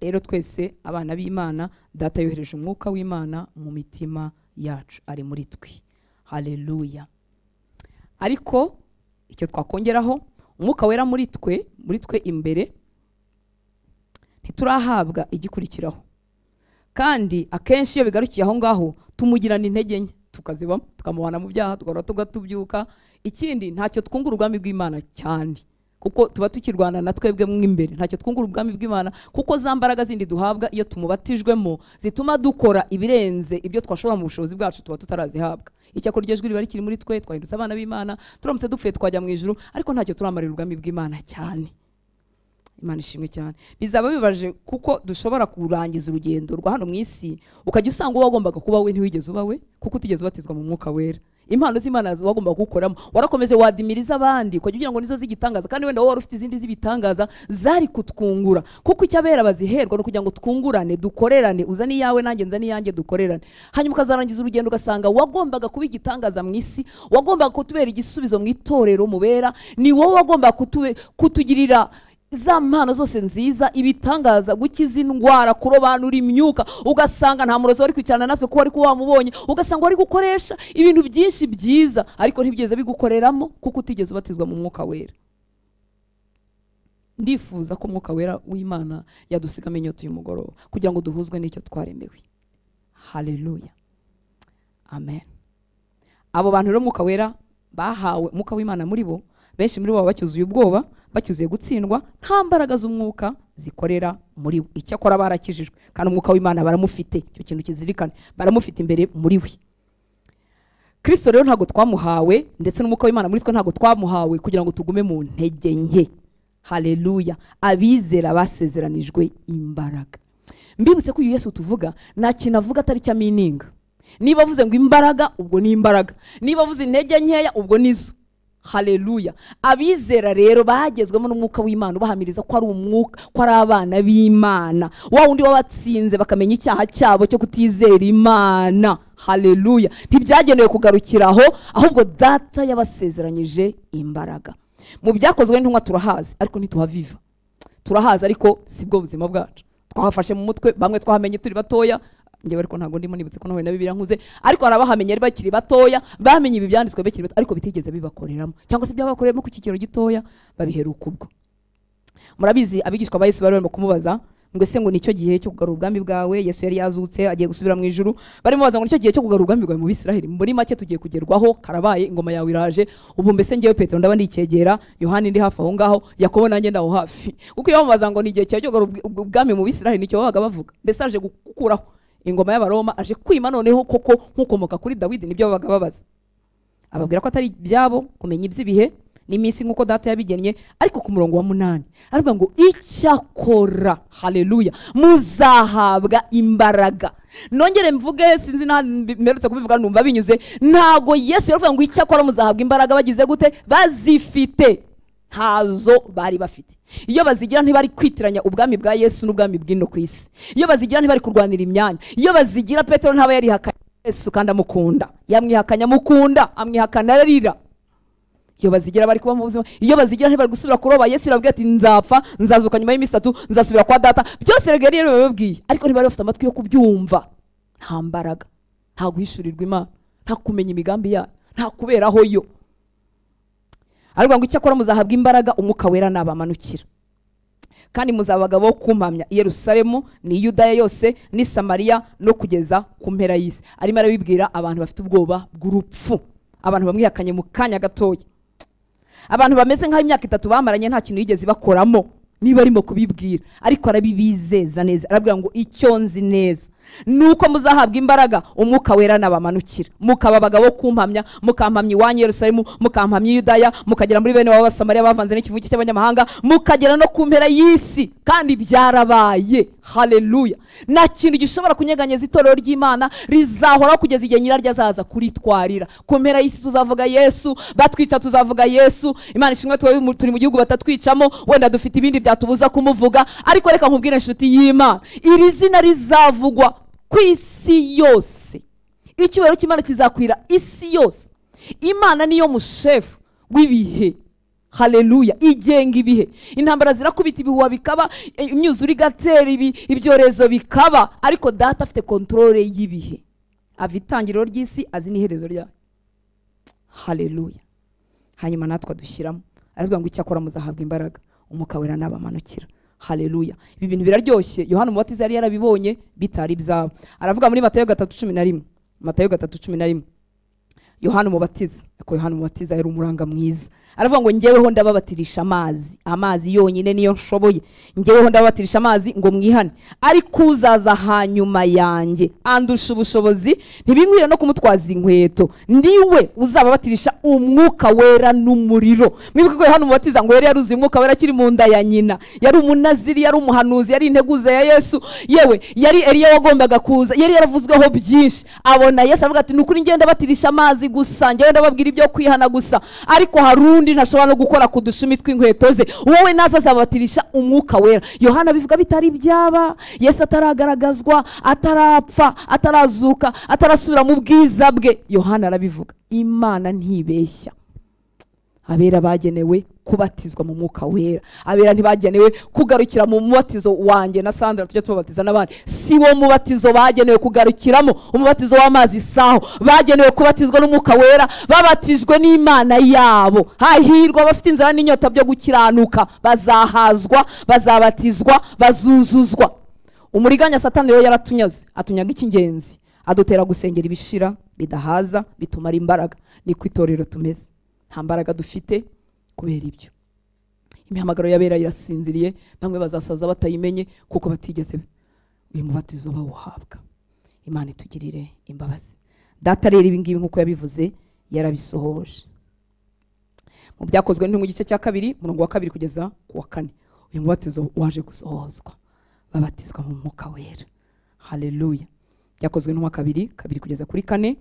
Rero twese abana b'Imana, Data yohereje umwuka w'Imana mu mitima yacu, ari muri twe. Haleluya. Ariko icyo twakongeraho, umwuka wera muri twe imbere, ntiturahabwa igikurikiraho. Kandi akenshi iyo bigarukiye aho ngaho, tumugirana intege nke, tukazibamo, tukamuhana mu byaha, tugatubyuka. Ikindi ntacyo twungura ubwami bw'Imana cyane, kuko tuba tukirwana na twebwe mw'imbere. Ntacyo twungura ubwami bw'Imana, kuko za mbaraga zindi duhabwa iyo tumubatijwemo zituma dukora ibirenze ibyo twashobora mu bushobozi bwacu, tuba tutarazihabwa. Icyakora iryo jwi riba rikiri muri twe, twahindutse abana b'Imana, turamutse dupfuye twajya mu ijuru, ariko ntacyo turamarira ubwami bw'Imana cyane. Imana ishimwe cyane. Bizaba bibaje kuko dushobora kurangiza urugendo rwa hano mu isi, ukajya usanga uwo wagombaga kuba we ntiwigeze uba we, kuko utigeze ubatizwa mu mwuka wera. Impano z'Imana wagomba gukoramo, warakomeze wadimiriza abandi ukajya ugira ngo nizo zigitangaza, kandi wenda wowe wari ufite izindi z'ibitangaza zari kutwungura. Kuko icyabera baziherwa no kugira ngo twungurane, dukorerane, uzani yawe nanjye nzani yanjye, dukorerane. Hanyuma ukazarangiza urugendo ugasanga wagombaga kuba igitangaza mu isi, wagombaga kutubera igisubizo mu itorero mubera, ni wowe wagombaga kutugirira za mpano zose nziza, ibitangaza, gukiza indwara, kurobanura imyuka. Ugasanga nta murozi wari kwicarana natwe ko wari kuba wamubonye, ugasanga wari gukoresha ibintu byinshi byiza, ariko ntibigeze bigukoreramo kuko utigeze ubatizwa mu mwuka wera. Ndifuza ko umwuka wera w'Imana yadusigamo inyota y'umugoroba, kugira ngo duhuzwe n'icyo twaremewe. Haleluya, amen. Abo bantu rero umwuka wera bahawe umwuka w'Imana muri bo, benshi muri bo bacyuzuye ubwoba, bacyuzuye gutsindwa, nta mbaraga z'umwuka zikorera muri we. Icyakora barakijijwe, kandi umwuka w'Imana baramufite. Icyo kintu kizirikane, baramufite imbere muri we. Kristo rero ntabwo twamuhawe, ndetse n'umwuka w'Imana muri twe ntabwo twamuhawe kugira ngo tugume mu ntege nke. Haleluya. Abizera basezeranijwe imbaraga. Mbibutse ko uyu Yesu tuvuga nta kintu avuga atari cya mininga. Niba avuze ngo imbaraga, ubwo ni imbaraga. Niba avuze intege nkeya, ubwo nizo. Haleluya. Abizera rero bagezwemo n'umwuka w'Imana, bahamiriza ko ari umwuka, ko ari abana b'Imana, wa wundi wabatsinze bakamenya icyaha cyabo cyo kutizera Imana. Haleluya. Ntibyagenewe kugarukiraho, ahubwo Data yabasezeranyije imbaraga. Mu byakozwe n'intumwa turahazi, ariko ntituhaviva. turahaza ariko sibwo buzima bwacu. Twahafashe mu mutwe, bamwe twahamenye turi batoya, ngewe ariko ntago ndimo nibutse ko nawe na Bibiliya nkuze, ariko harabahamenye ari bakiri batoya, bamenye ibi byanditswe bakiri bato ariko bitigeze bibakoreramo, cyangwa se byabakoreramo ku kigero gitoya babiheruka ubwo. Murabizi abigishwa ba Yesu bari barimo kumubaza ngo ese ngo nicyo gihe cyo kugarura ubwami bwawe. Yesu yari yazutse agiye gusubira mu ijuru, barimo baza ngo nicyo gihe cyo kugarura ubwami bwawe mu Bisiraheli. Muri make tugiye kugerwaho, karabaye, ingoma yawe iraje. Ubu mbese ngewe Petero ndaba ndikegera, Yohani ndi hafi aho ngaho, Yakobo nanjye ndaho hafi. Kuko iyo bamubaza ngo ni igihe cyo kugarura ubwami mu Bisiraheli nicyo babaga bavuga. Mbese aje gukuraho ingoma y'Abaroma, aje kwima noneho koko nkukomoka kuri Dawidi, nibyo babaga babaza. Ababwira ko atari byabo kumenya iby'ibihe n'iminsi nkuko data yabigennye, ariko ku murongo wa 8 aravuga ngo icyakora, haleluya, muzahabwa imbaraga. Nongere mvuge, sinzi mperutse kubivuga numva binyuze, ntago Yesu yaravuga ngo icyakora muzahabwa imbaraga bagize gute, bazifite. Ntazo bari bafite. Iyo bazigira ntibari kwitiranya ubwami bwa Yesu n'ubwami bw'ino ku isi. Iyo bazigira ntibari kurwanira imyanya. Iyo bazigira Petero ntaba yari hakanya Yesu kandi amukunda, yamwihakanya mukunda, amwihakana arira. Iyo bazigira bari kuba mu buzima, iyo bazigira ntibari gusubira kuroba, Yesu yaravuga ati nzapfa nzazuka nyuma y'imisi 3 nzasubira kwa data. Byose regari yari bababwiye, ariko ntibari bafite amatwi yo kubyumva. Nta mbaraga, nta guhishurirwa Imana, nta kumenya imigambi yayo, nta kuberaho yo. Aravuga ngo icyakora muzahabwa imbaraga umwuka wera nabamanukira, kandi muzabaga bo kumpamya i Yerusalemu ni Yudaya yose ni Samariya no kugeza ku mpera y'isi. Arimo arabibwira abantu bafite ubwoba bw'urupfu, abantu bamwihakanye mu kanya gatoya, abantu bameze nk'aho imyaka 3 bamaranye nta kintu yigeze bakoramo, niba arimo kubibwira, ariko arabibizeza neza. Arabwira ngo icyo nzi neza nuko muzahabwa imbaraga umwuka wera nabamanukira, mukaba abagabo kumpamya, mukampamya iwanyu Yerusalemu, mukampamya Yudaya, mukagera muri bene wabo Samariya bavanze n'ikivugi cy'abanyamahanga, mukagera no ku mpera y'isi. Kandi byarabaye, haleluya. Nta kintu gishobora kunyeganyeza itorero ry'Imana, rizahora kugeza igihe nyiraryo azaza kuritwarira. Ku mpera y'isi tuzavuga Yesu, batwica tuzavuga Yesu. Imana ishimwe turi mu gihugu batatwicamo, wenda dufite ibindi byatubuza kumuvuga, ariko reka nkubwire inshuti y'Imana, iri zina rizavugwa ku isi yose. Icyubahiro cy'Imana kizakwira isi yose. Imana niyo mushefu w'ibihe, haleluya, igenga ibihe. Intambara zirakubita, ibihuha bikaba, imyuzure igatera, ibyorezo bikaba, ariko data afite kontrole y'ibihe. Ava itangiriro ry'isi, azi n'iherezo ryayo, haleluya. Hanyuma natwe dushyiramo, aravuga ngo icyakora muzahabwa imbaraga umwuka wera nabamanukira, haleluya. Ibi bintu biraryoshye. Yohana Umubatiza yari yarabibonye bitari byabo. Aravuga muri Matayo 3:11, Matayo 3:11, Yohana Umubatiza yari umuranga mwiza. Aravuga ngo ngeweho ndababatirisha amazi yonyine niyo nshoboye, ngeweho ndababatirisha amazi ngo mwihane, ariko uzaza hanyuma yanjye andusha ubushobozi, ntibinkwira no kumutwaza inkweto, ndiwe uzababatirisha umwuka wera n'umuriro. Mwibuke ko Yohana Umubatiza ngo yari yaruzuye umwuka wera kiri mu nda ya nyina, yari umunaziri, yari umuhanuzi, yari integuza ya Yesu, yewe yari Eliya wagombaga kuza, yari yaravuzweho byinshi. Abona Yesu avuga ati nukuri ngenda batirisha amazi gusa, ngenda babwira ibyo kwihana gusa, ariko harundi ntashobora no gukora ku dushumi tw'inkweto ze, wowe naza azabatirisha umwuka wera. Yohana bivuga bitari byaba, Yesu ataragaragazwa, atarapfa, atarazuka, atarasubira mu bwiza bwe. Yohana arabivuga. Imana ntibeshya. Abera bagenewe kubatizwa mu mwuka wera, abera ntibagenewe kugarukira mu mubatizo wanjye na Sandra tujye tubatiza n'abandi. Si wo mubatizo bagenewe kugarukiramo, umubatizo w'amazi saho, bagenewe kubatizwa n'umwuka wera, babatijwe n'Imana yabo. Hahirwa bafite inzara n'inyota byo gukiranuka, bazahazwa, bazabatizwa, bazuzuzwa. Umuriganya Satani rero yaratunyaze, atunyaga icy'ingenzi, adutera gusengera ibishira bidahaza bitumara imbaraga. Ni ku itorero tumeze, nta mbaraga dufite kubera ibyo. Imihamagaro y'abera irasinziriye, bamwe bazasaza batayimenye kuko batigeze uyu mubatizo bawuhabwa. Imana itugirire imbabazi. Data rero ibi ngibi nkuko yabivuze yarabisohoje mu byakozwe mu gice cya 2 murongo wa 2 kugeza ku wa 4. Uyu mubatizo waje gusohozwa, babatizwa mu mwuka wera, haleluya. Byakozwe mu 2 kugeza kuri 4,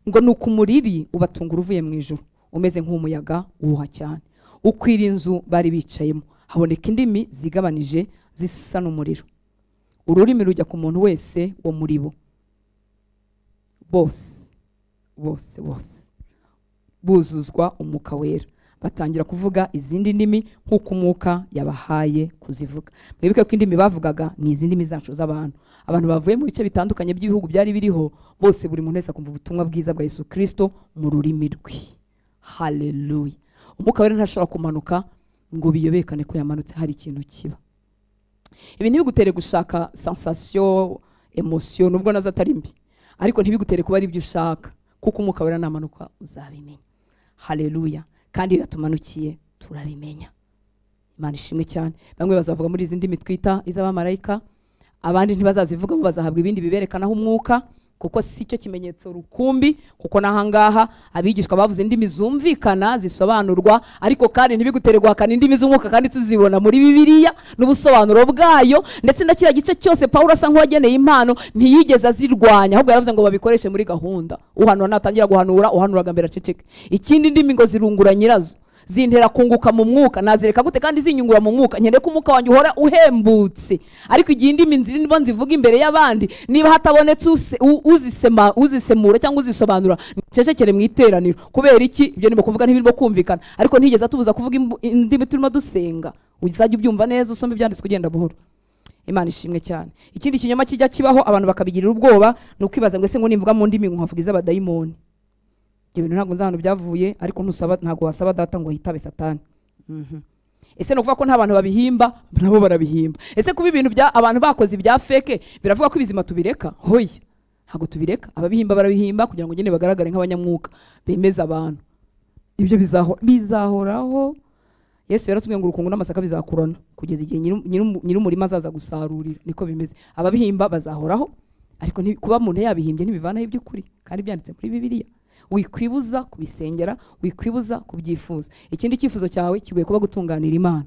ngo nuko umuriri ubatungura uvuye mu ijuru, umeze nk'umuyaga wuha cyane, ukwira inzu bari bicayemo, haboneka indimi zigabanije zisa n'umuriro. Ururimi rujya ku muntu wese wo muri bo, bose buzuzwa umwuka wera. batangira kuvuga izindi ndimi nk'uko umwuka yabahaye kuzivuga. Mwibuke ko indimi bavugaga ni izindi ndimi zacu z'abantu. Abantu bavuye mu bice bitandukanye by'ibihugu byari biriho, bose buri muntu wese akumva ubutumwa bwiza bwa Yesu Kristo mu rurimi rwe. Haleluya. Umwuka wera ntashobora kumanuka ngo biyobekane ko yamanutse hari ikintu kiba. Ibi ntibigutere gushaka sensation, emotion, nubwo nazo atari mbi, ariko ntibigutere kuba ari ibyo ushaka, kuko umwuka wera namanuka uzabimenya. Haleluya. Kandi iyo yatumanukiye turabimenya. Imana ishimwe cyane. Bamwe bazavuga muri izi ndimi twita iz'abamarayika, abandi ntibazazivuga, bo bazahabwa ibindi biberekanaho umwuka, kuko si cyo kimenyetso rukumbi, kuko nahangaha abigishwa bavuze indimi zumvikana zisobanurwa, ariko kandi ntibigutere guhakana indimi z'umwuka kandi tuzibona muri Bibiliya n'ubusobanuro bwayo. Ndetse na kiriya gice cyose Pawulo asa nk'uwageneye impano ntiyigeze azirwanya, ahubwo yaravuze ngo babikoreshe muri gahunda. Uhanura natangira guhanura, uhanuraga mbere aceceke. Ikindi ndimi ngo zirungura nyirazo, zintera kunguka mu mwuka. Nazireka gute kandi zinyungura mu mwuka? Nkeneye ko umwuka wanjye uhora uhembutse. Ariko igihe indimi nzirimo nzivuga imbere y'abandi, niba hatabonetse uzisemura cyangwa uzisobanura, cecekere mu iteraniro. Kubera iki? Ibyo nimo kuvuga ntibirimo kumvikana, ariko ntigeze atubuza kuvuga indimi turimo dusenga. Uzajya ubyumva neza, usome ibyanditswe ugenda buhoro. Imana ishimwe cyane. Ikindi kinyoma kijya kibaho abantu bakabigirira ubwoba, ni ukwibaza ngo ese ngo nimvuga mu ndimi nkavuga iz'abadayimoni. Ibintu ntabwo nzano byavuye, ariko ntabwo wasaba data ngo yitabe Satani. Ese no kuvuga ko nta bantu babihimba, nabo barabihimba. Ese kuba ibintu bya abantu bakoze ibya fake biravuga ko ibizima tubireka? Hoya, ntabwo tubireka. Ababihimba barabihimba kugira ngo nyine bagaragare nk'abanyamwuka bemeza abantu. Ibyo bizahoraho. Yesu yaratubwiye ngo urukungu n'amasaka bizakurana kugeza igihe nyir'umurima azaza gusarurira. Niko bimeze. Ababihimba bazahoraho, ariko kuba umuntu yabihimbye ntibivanaho iby'ukuri, kandi byanditse muri Bibiliya. Wikwibuza kubisengera, wikwibuza kubyifuza. Ikindi cyifuzo cyawe kigoye kuba gutunganira Imana.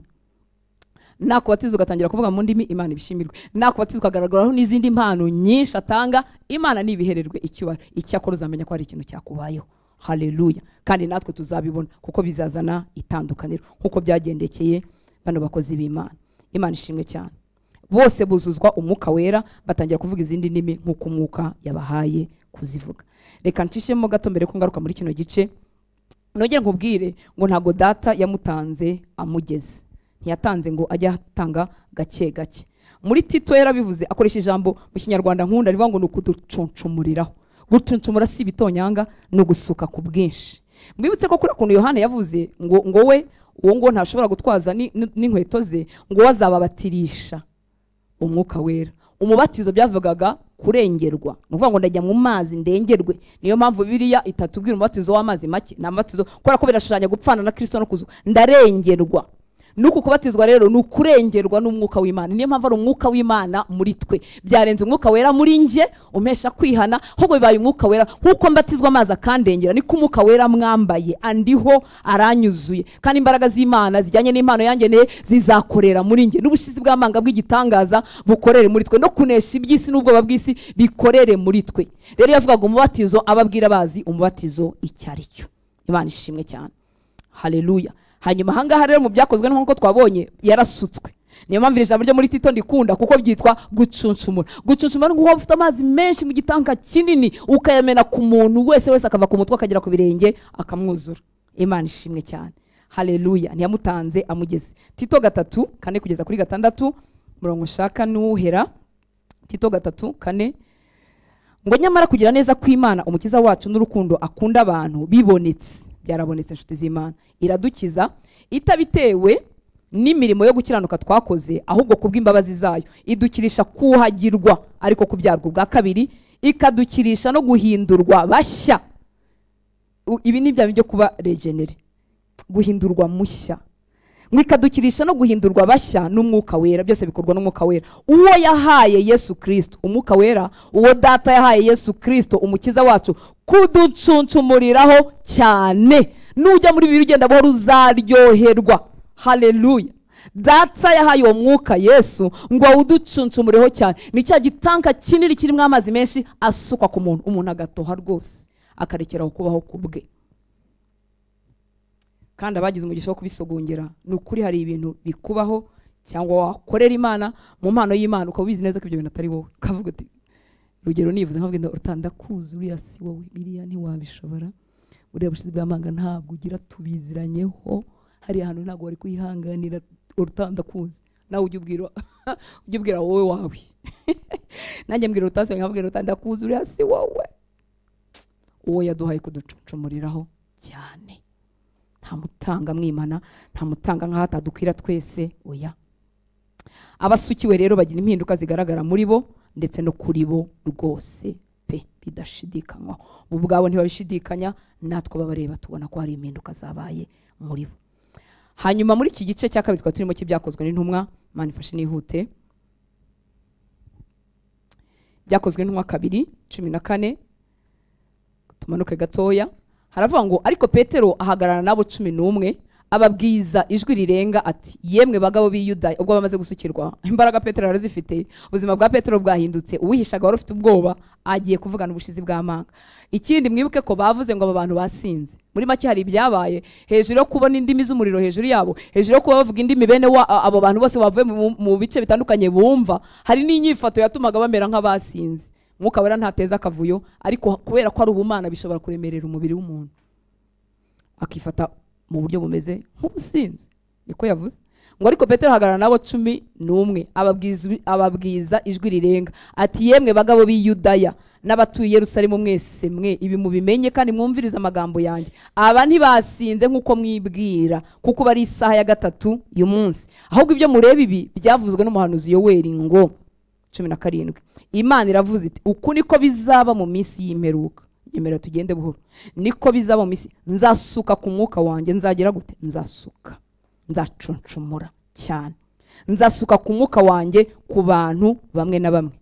Nakubatiza ugatangira kuvuga mu ndimi, Imana ibishimirwe. Nakubatiza ukagaragaraho n'izindi mpano nyinshi atanga, Imana nibihererwe icyubahiro. Icyakora uzamenya ko hari ikintu cyakubayeho. Haleluya. Kandi natwe tuzabibona, kuko bizazana itandukaniro nkuko byagendekeye bano bakozi b'Imana. Imana ishimwe cyane. Bose buzuzwa umwuka wera, batangira kuvuga izindi ndimi nkuko umwuka yabahaye kuzivuga. Reka ncishemo gato mbere ko ngaruka muri kino gice. Nongera nkubwire ngo ntago data yamutanze amugeze. Ntiyatanze ngo ajye atanga gake gake. Muri Tito yarabivuze, akoresha ijambo mu Kinyarwanda nkunda rivuga ngo nukuducuncumuriraho. Gucuncumura si bitonyanga, no gusuka ku bwinshi. Mwibutse ko kuri kuntu Yohana yavuze ngo we uwo ngo ntashobora gutwaza n'inkweto ze, ngo wazababatirisha umwuka wera. Umubatizo byavugaga kurengerwa. Nuvuga ngo ndajya mu mazi ndengerwe. Niyo mpamvu Bibiliya itatubwira umubatizo w'amazi make, na mubatizo kora ko birashushanya gupfana na Kristo no kuzuka. Ndarengerwa. Nuko kubatizwa rero nukurengerwa n'umwuka w'Imana. Niyo mpamvu ari umwuka w'Imana muri twe. Byarenze umwuka wera muri nje umesha kwihana, ahubwo bibaye umwuka wera. Nkuko mbatizwa amazi akandengera, niko umwuka wera mwambaye andiho aranyuzuye. Kandi imbaraga z'Imana zijyanye n'impano yangeneye zizakorera muri nje. N'ubushizi bw'amanga bw'igitangaza bukorere muri twe, no kunesha iby'isi n'ubwoba bw'isi bikorere muri twe. Rero yavugaga umubatizo, ababwira bazi umubatizo icyari cyo. Imana ishimwe cyane. Haleluya. Hanyuma hangaha rero mu byakozwe nk'uko twabonye yarasutswe. Niyo mpamvu ijambo ryo muri Tito ndikunda, kuko byitwa gucuncumura. Gucuncumura ngo ufite amazi menshi mu gitanka kinini ukayamena ku muntu wese akava ku mutwe akagera ku birenge akamwuzura. Imana ishimwe cyane. Haleluya. Ntiyamutanze amugeze. Tito 3:4 kugeza kuri 6 murongo shaka n'uhera. Tito 3:4 ngo nyamara kugira neza kw'Imana umukiza wacu n'urukundo akunda abantu bibonetse, byarabonetse inshuti z'Imana, iradukiza itabitewe n'imirimo yo gukiranuka twakoze, ahubwo kubw'imbabazi zayo idukirisha kuhagirwa, ariko kubyarwa ubwa kabiri, ikadukirisha no guhindurwa bashya. Ibi ni byo kuba regenere, guhindurwa mushya. Mwikadukirisha no guhindurwa bashya n'umwuka wera. Byose bikorwa n'umwuka wera uwo yahaye Yesu Kristo. Umwuka wera uwo data yahaye Yesu Kristo umukiza wacu kuducuncumuriraho cyane. Nujya muri Bibiliya ugenda buhoro uzaryoherwa. Haleluya. Data yahaye uwo mwuka Yesu ngo awuducuncumureho cyane. Ni cya gitanka kinini kirimo amazi menshi asukwa ku muntu, umuntu agatoha rwose akarekeraho kubaho kubwe. Kandi abagize umugisha wo kubisogongera, n'ukuri hari ibintu bikubaho cyangwa wakorera Imana mu mpano y'Imana ukabizi neza ko ibyo bintu atari wowe. Kavuga ati rugero nivuze nkavuga ngo utandakuzi uriya si wowe, biriya ntiwabishobora. buriya bushizi bw'amanga ntabwo ugira tubiziranyeho, hari ahantu ntabwo wari kwihanganira urutandakuzi, nawe ujya ubwira wowe wawe nanjye mbwira utase nkabwira utandakuzi uriya si wowe, uwo yaduhaye kuducumuriraho cyane. Nta mutanga mwimana, nta mutanga nk'aho atadukwira twese, oya. Abasukiwe rero bagira impinduka zigaragara muri bo ndetse no kuri bo rwose pe, bidashidikanywa. Ubu bwabo ntibabishidikanya, natwe babareba tubona ko hari impinduka zabaye muri bo. Hanyuma muri iki gice cya kabiri turimo cy'ibyakozwe n'intumwa, manifeshe nihute. Byakozwe n'intumwa 2:14, tumanuke gatoya. Haravuga ngo ariko Petero ahagarara nabo 11 ababwiza ijwi rirenga ati, yemwe bagabo b'i Yudaya. Ubwo bamaze gusukirwa, imbaraga Petero yarazifite, ubuzima bwa Petero bwahindutse, uwihishaga wari ufite ubwoba agiye kuvugana ubushizi bw'amanga. Ikindi mwibuke ko bavuze ngo aba bantu basinze. Muri make hari ibyabaye, hejuru yo kubona indimi z'umuriro hejuru yabo, hejuru yo kuba bavuga indimi bene abo bantu bose bavuye mu bice bitandukanye bumva, hari n'inyifato yatumaga bamera nk'abasinze. Mwuka wera ntateza akavuyo, ariko kubera ko ari ubumana bishobora kuremerera umubiri w'umuntu akifata mu buryo bumeze nk'ubusinzi. Niko yavuze ngo ariko Petero ahagarara nabo 11 ababwiza ijwi rirenga ati, yemwe bagabo b'i Yudaya n'abatuye Yerusalemu mwese mwe, ibi mubimenye kandi mwumvirize amagambo yanjye. Aba ntibasinze nk'uko mwibwira, kuko bari isaha ya 3 y'umunsi, ahubwo ibyo mureba ibi byavuzwe n'umuhanuzi Yoweli ngo 17, Imana iravuze iti, uku niko bizaba mu minsi y'imperuka. Nyemera tugende buhoro. Niko bizaba mu minsi, nzasuka ku mwuka wanjye. Nzagira gute? Nzasuka, nzacuncumura cyane, nzasuka ku mwuka wanjye ku bantu bamwe na bamwe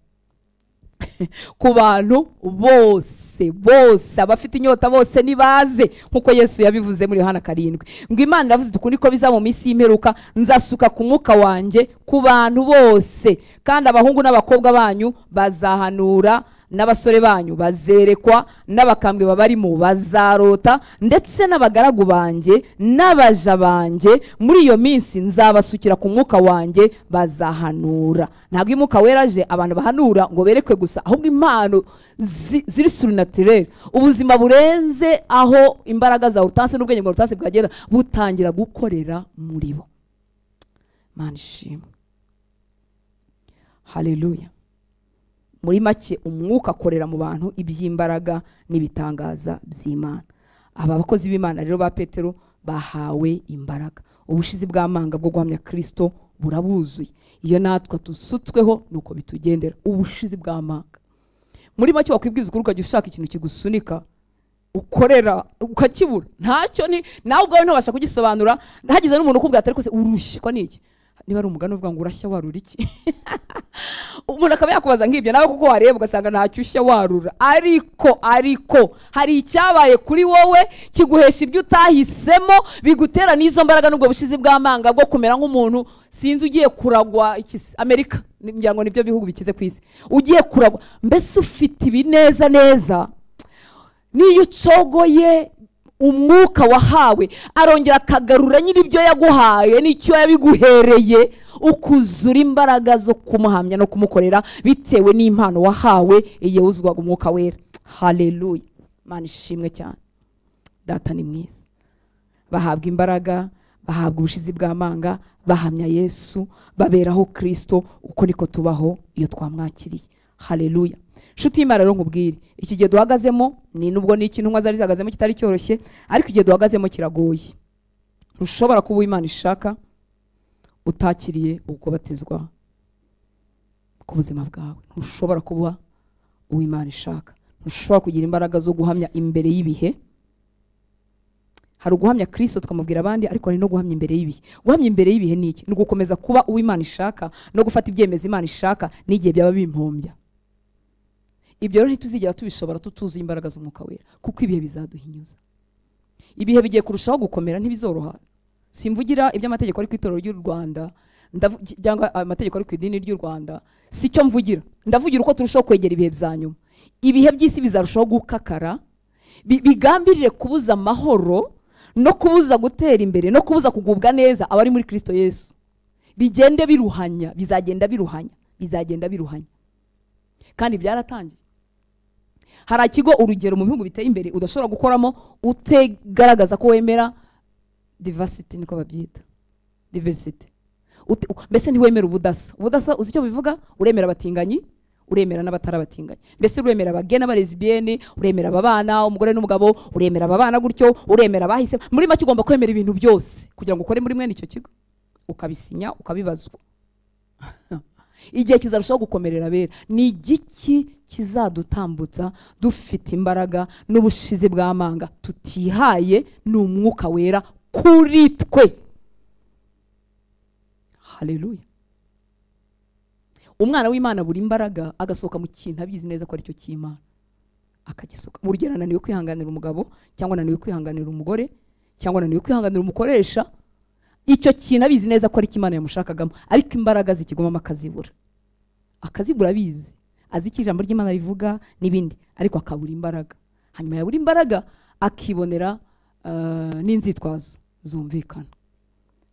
ku bantu bose abafite inyota bose nibaze, nkuko Yesu yabivuze muri Yohana 7. Ngo Imana iravuze iti, niko bizaba mu minsi y'imperuka, nzasuka ku mwuka wanjye ku bantu bose, kandi abahungu n'abakobwa banyu bazahanura, n'abasore banyu bazerekwa, n'abakambwe babarimo bazarota, ndetse n'abagaragu banjye n'abaja banjye muri iyo minsi nzabasukira ku mwuka wanjye bazahanura. Ntabwo umwuka weraje abantu bahanura ngo berekwe gusa, ahubwo impano ziri surnaturel, ubuzima burenze aho imbaraga za utanse n'ubwenge bwa utanse bwagera butangira gukorera muri bo. Mana ishimwe, haleluya. Muri make umwuka akorera mu bantu iby'imbaraga n'ibitangaza by'Imana. Aba bakozi b'Imana rero ba Petero bahawe imbaraga, ubushizi bw'amanga bwo guhamya Kristo burabuzuye. Iyo natwe tusutsweho nuko bitugendera, ubushizi bw'amanga. Muri make wakwibwiza ukuri ukajya ushaka ikintu kigusunika ukorera ukakibura, ntacyo ni nawe ubwawe ntubasha kugisobanura. Hagize n'umuntu ukubwira ati, ariko se urushywa n'iki? Niba ari umugani uvuga ngo urashya warura iki? Umuntu akaba yakubaza nk'ibyo, nawe kuko wareba ugasanga ntacyo ushya warura. Ariko hari icyabaye kuri wowe kiguhesha ibyo utahisemo, bigutera n'izo mbaraga n'ubwo bushizi bw'amanga bwo kumera nk'umuntu sinzi ugiye kuragwa Amerika, ngira ngo nibyo bihugu bikize ku isi, ugiye kuragwa. Mbese ufite ibineza neza, niyo ucogoye umwuka wahawe arongera akagarura nyiri ibyo yaguhaye n'icyo yabiguhereye, ukuzura imbaraga zo kumuhamya no kumukorera bitewe n'impano wahawe iyo wuzuzwaga umwuka wera. Haleluya, Mana ishimwe cyane. Data ni mwiza. Bahabwa imbaraga, bahabwa ubushizi bw'amanga, bahamya Yesu, baberaho Kristo. Uko niko tubaho iyo twamwakiriye. Haleluya. Nshuti y'Imana rero nkubwire, iki gihe duhagazemo ni nubwo ni ikintu nwa zari zihagazemo kitari cyoroshye, ariko igihe duhagazemo kiragoye. Ntushobora kuba Imana ishaka utakiriye ukubatizwa ku buzima bwawe. Ntushobora kuba uw'Imana ishaka, ntushobora kugira imbaraga zo guhamya imbere y'ibihe. Hari uguhamya Kristo tukamubwira abandi, ariko hari no guhamya imbere y'ibihe. Guhamya imbere y'ibihe ni iki? Ni ugukomeza kuba uw'Imana ishaka no gufata ibyemezo Imana ishaka n'igihe byaba bimpombya. Ibyo rero ntituzigera tubishobora tutuzuye imbaraga z'umwuka wera, kuko ibihe bizaduhinyuza. Ibihe bigiye kurushaho gukomera, ntibizoroha. Simvugira iby'amategeko ari ku itorero ry'u Rwanda, cyangwa amategeko ari ku idini ry'u Rwanda, sicyo mvugira. Ndavugira uko turushaho kwegera ibihe bya nyuma. Ibihe by'isi bizarushaho gukakara, bigambirire kubuza amahoro no kubuza gutera imbere no kubuza kugubwa neza abari muri Kristo Yesu. Bigende biruhanya, bizagenda biruhanya, bizagenda biruhanya. Kandi byaratangiye. hari ikigo urugero mu bihugu biteye imbere udashobora gukoramo utegaragaza ko wemera diversity, niko babyita diversity. Mbese ntiwemera ubudasa uzi icyo bivuga? Uremera abatinganyi, uremera n'abatarabatinganyi. Mbese uremera abagena abalesbienne, uremera ababana umugore n'umugabo, uremera ababana gutyo, uremera abahise. Muri make ugomba kwemera ibintu byose kugira ngo ukore muri mwene icyo kigo, ukabisinya ukabibazwa. Igihe kizarushaho gukomerera bera. Ni igiki kizadutambutsa dufite imbaraga n'ubushizi bw'amanga tutihaye n'umwuka wera kuri twe. Haleluya. Umwana w'Imana buri imbaraga agasohoka mu kintu abizi neza ko ari cyo cy'Imana akagisoka. Urugero ananiwe kwihanganira umugabo, cyangwa ananiwe kwihanganira umugore, cyangwa ananiwe kwihanganira umukoresha, icyo kintu abizi neza ko ari cy'Imana yamushakagamo, ariko imbaraga zikigomamo akazibura abizi, azi icyo ijambo ry'Imana rivuga n'ibindi, ariko akabura imbaraga. Hanyuma yabura imbaraga akibonera n'inzitwazo zumvikana,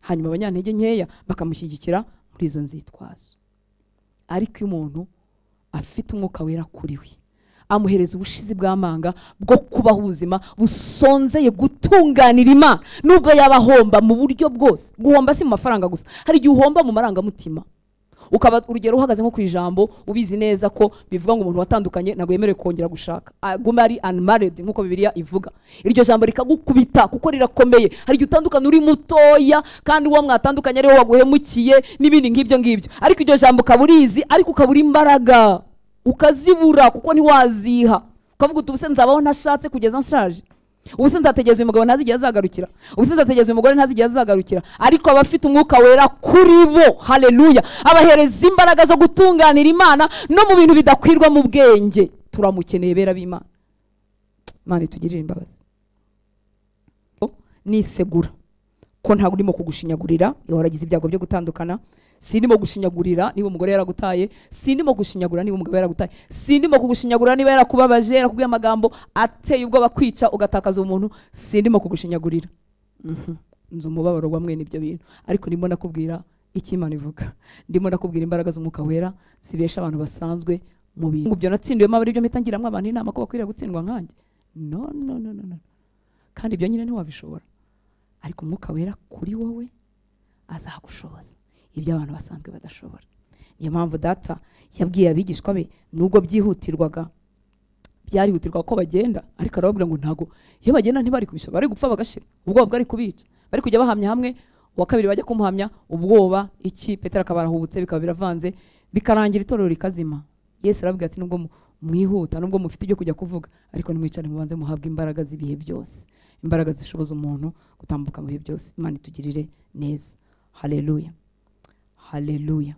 hanyuma abanyantege nkeya bakamushyigikira muri izo nzitwazo. Ariko iyo umuntu afite umwuka wera kuri we, amuhereza ubushizi bw'amanga bwo kubaho ubuzima busonzeye gutunganira Imana, nubwo yaba ahomba mu buryo bwose. Guhomba si mu mafaranga gusa, hari igihe uhomba mu marangamutima. Ukaba urugero uhagaze nko ku ijambo ubizi neza ko bivuga ngo umuntu watandukanye ntabwo yemerewe kongera gushaka, aguma ari unmarried nk'uko Bibiliya ivuga. Iryo jambo rikagukubita kuko rirakomeye. Hari igihe utandukana uri mutoya kandi uwo mwatandukanye ari we waguhemukiye n'ibindi ngibyo. Ariko iryo jambo ukaburizi, ariko ukabura imbaraga ukazibura kuko ntiwaziha. Ukavuga uti ubuse nzabaho ntashatse kugeza nshaje, ubuse nzategereza uyu mugabo ntazigiye azagarukira, ubuse nzategereza uyu mugore ntazigiye azagarukira. Ariko abafite umwuka wera kuri bo, haleluya, abahereza imbaraga zo gutunganira Imana no mu bintu bidakwirwa mu bwenge. Turamukeneye bera b'Imana. Imana itugirire imbabazi. Nisegura ko ntabwo urimo kugushinyagurira iyo waragize ibyago byo gutandukana. Sindimo gushinyagurira niba umugore yaragutaye, sindimo gushinyagura niba umugabo yaragutaye, sindimo kugushinyagura niba yarakubabaje, yarakubwiye amagambo ateye ubwoba kwica ugatakaza umuntu. Sindimo kugushinyagurira. Nzi umubabaro wa mwene ibyo bintu, ariko ndimo ndakubwira icyo Imana ivuga. Ndimo ndakubwira imbaraga z'umwuka wera zibesha abantu basanzwe mu bintu. Ubyo natsindiwemo abari byo mpita ngiramwe abantu inama ko bakwiriye gutsindwa nkanjye. No. Kandi ibyo nyine ntiwabishobora, ariko umwuka wera kuri wowe azagushoboza ibyo abantu basanzwe badashobora. Niyo mpamvu data yabwiye abigishwa be, nubwo byihutirwaga byarihutirwa ko bagenda, ariko arababwira ngo ntago iyo bagenda ntibari kubishobora, bari gupfa bagashira, ubwoba bwari kubica, bari kujya bahamya hamwe, uwa kabiri bajya kumuhamya, ubwoba iki Petero akabarahubutse, bikaba biravanze, bikarangira itorero rikazima. Yesu arababwira ati nubwo mwihuta, nubwo mufite ibyo kujya kuvuga, ariko nimwicare mubanze muhabwe imbaraga z'ibihe byose, imbaraga zishoboza umuntu gutambuka mu bihe byose. Imana itugirire neza. Haleluya. Haleluya.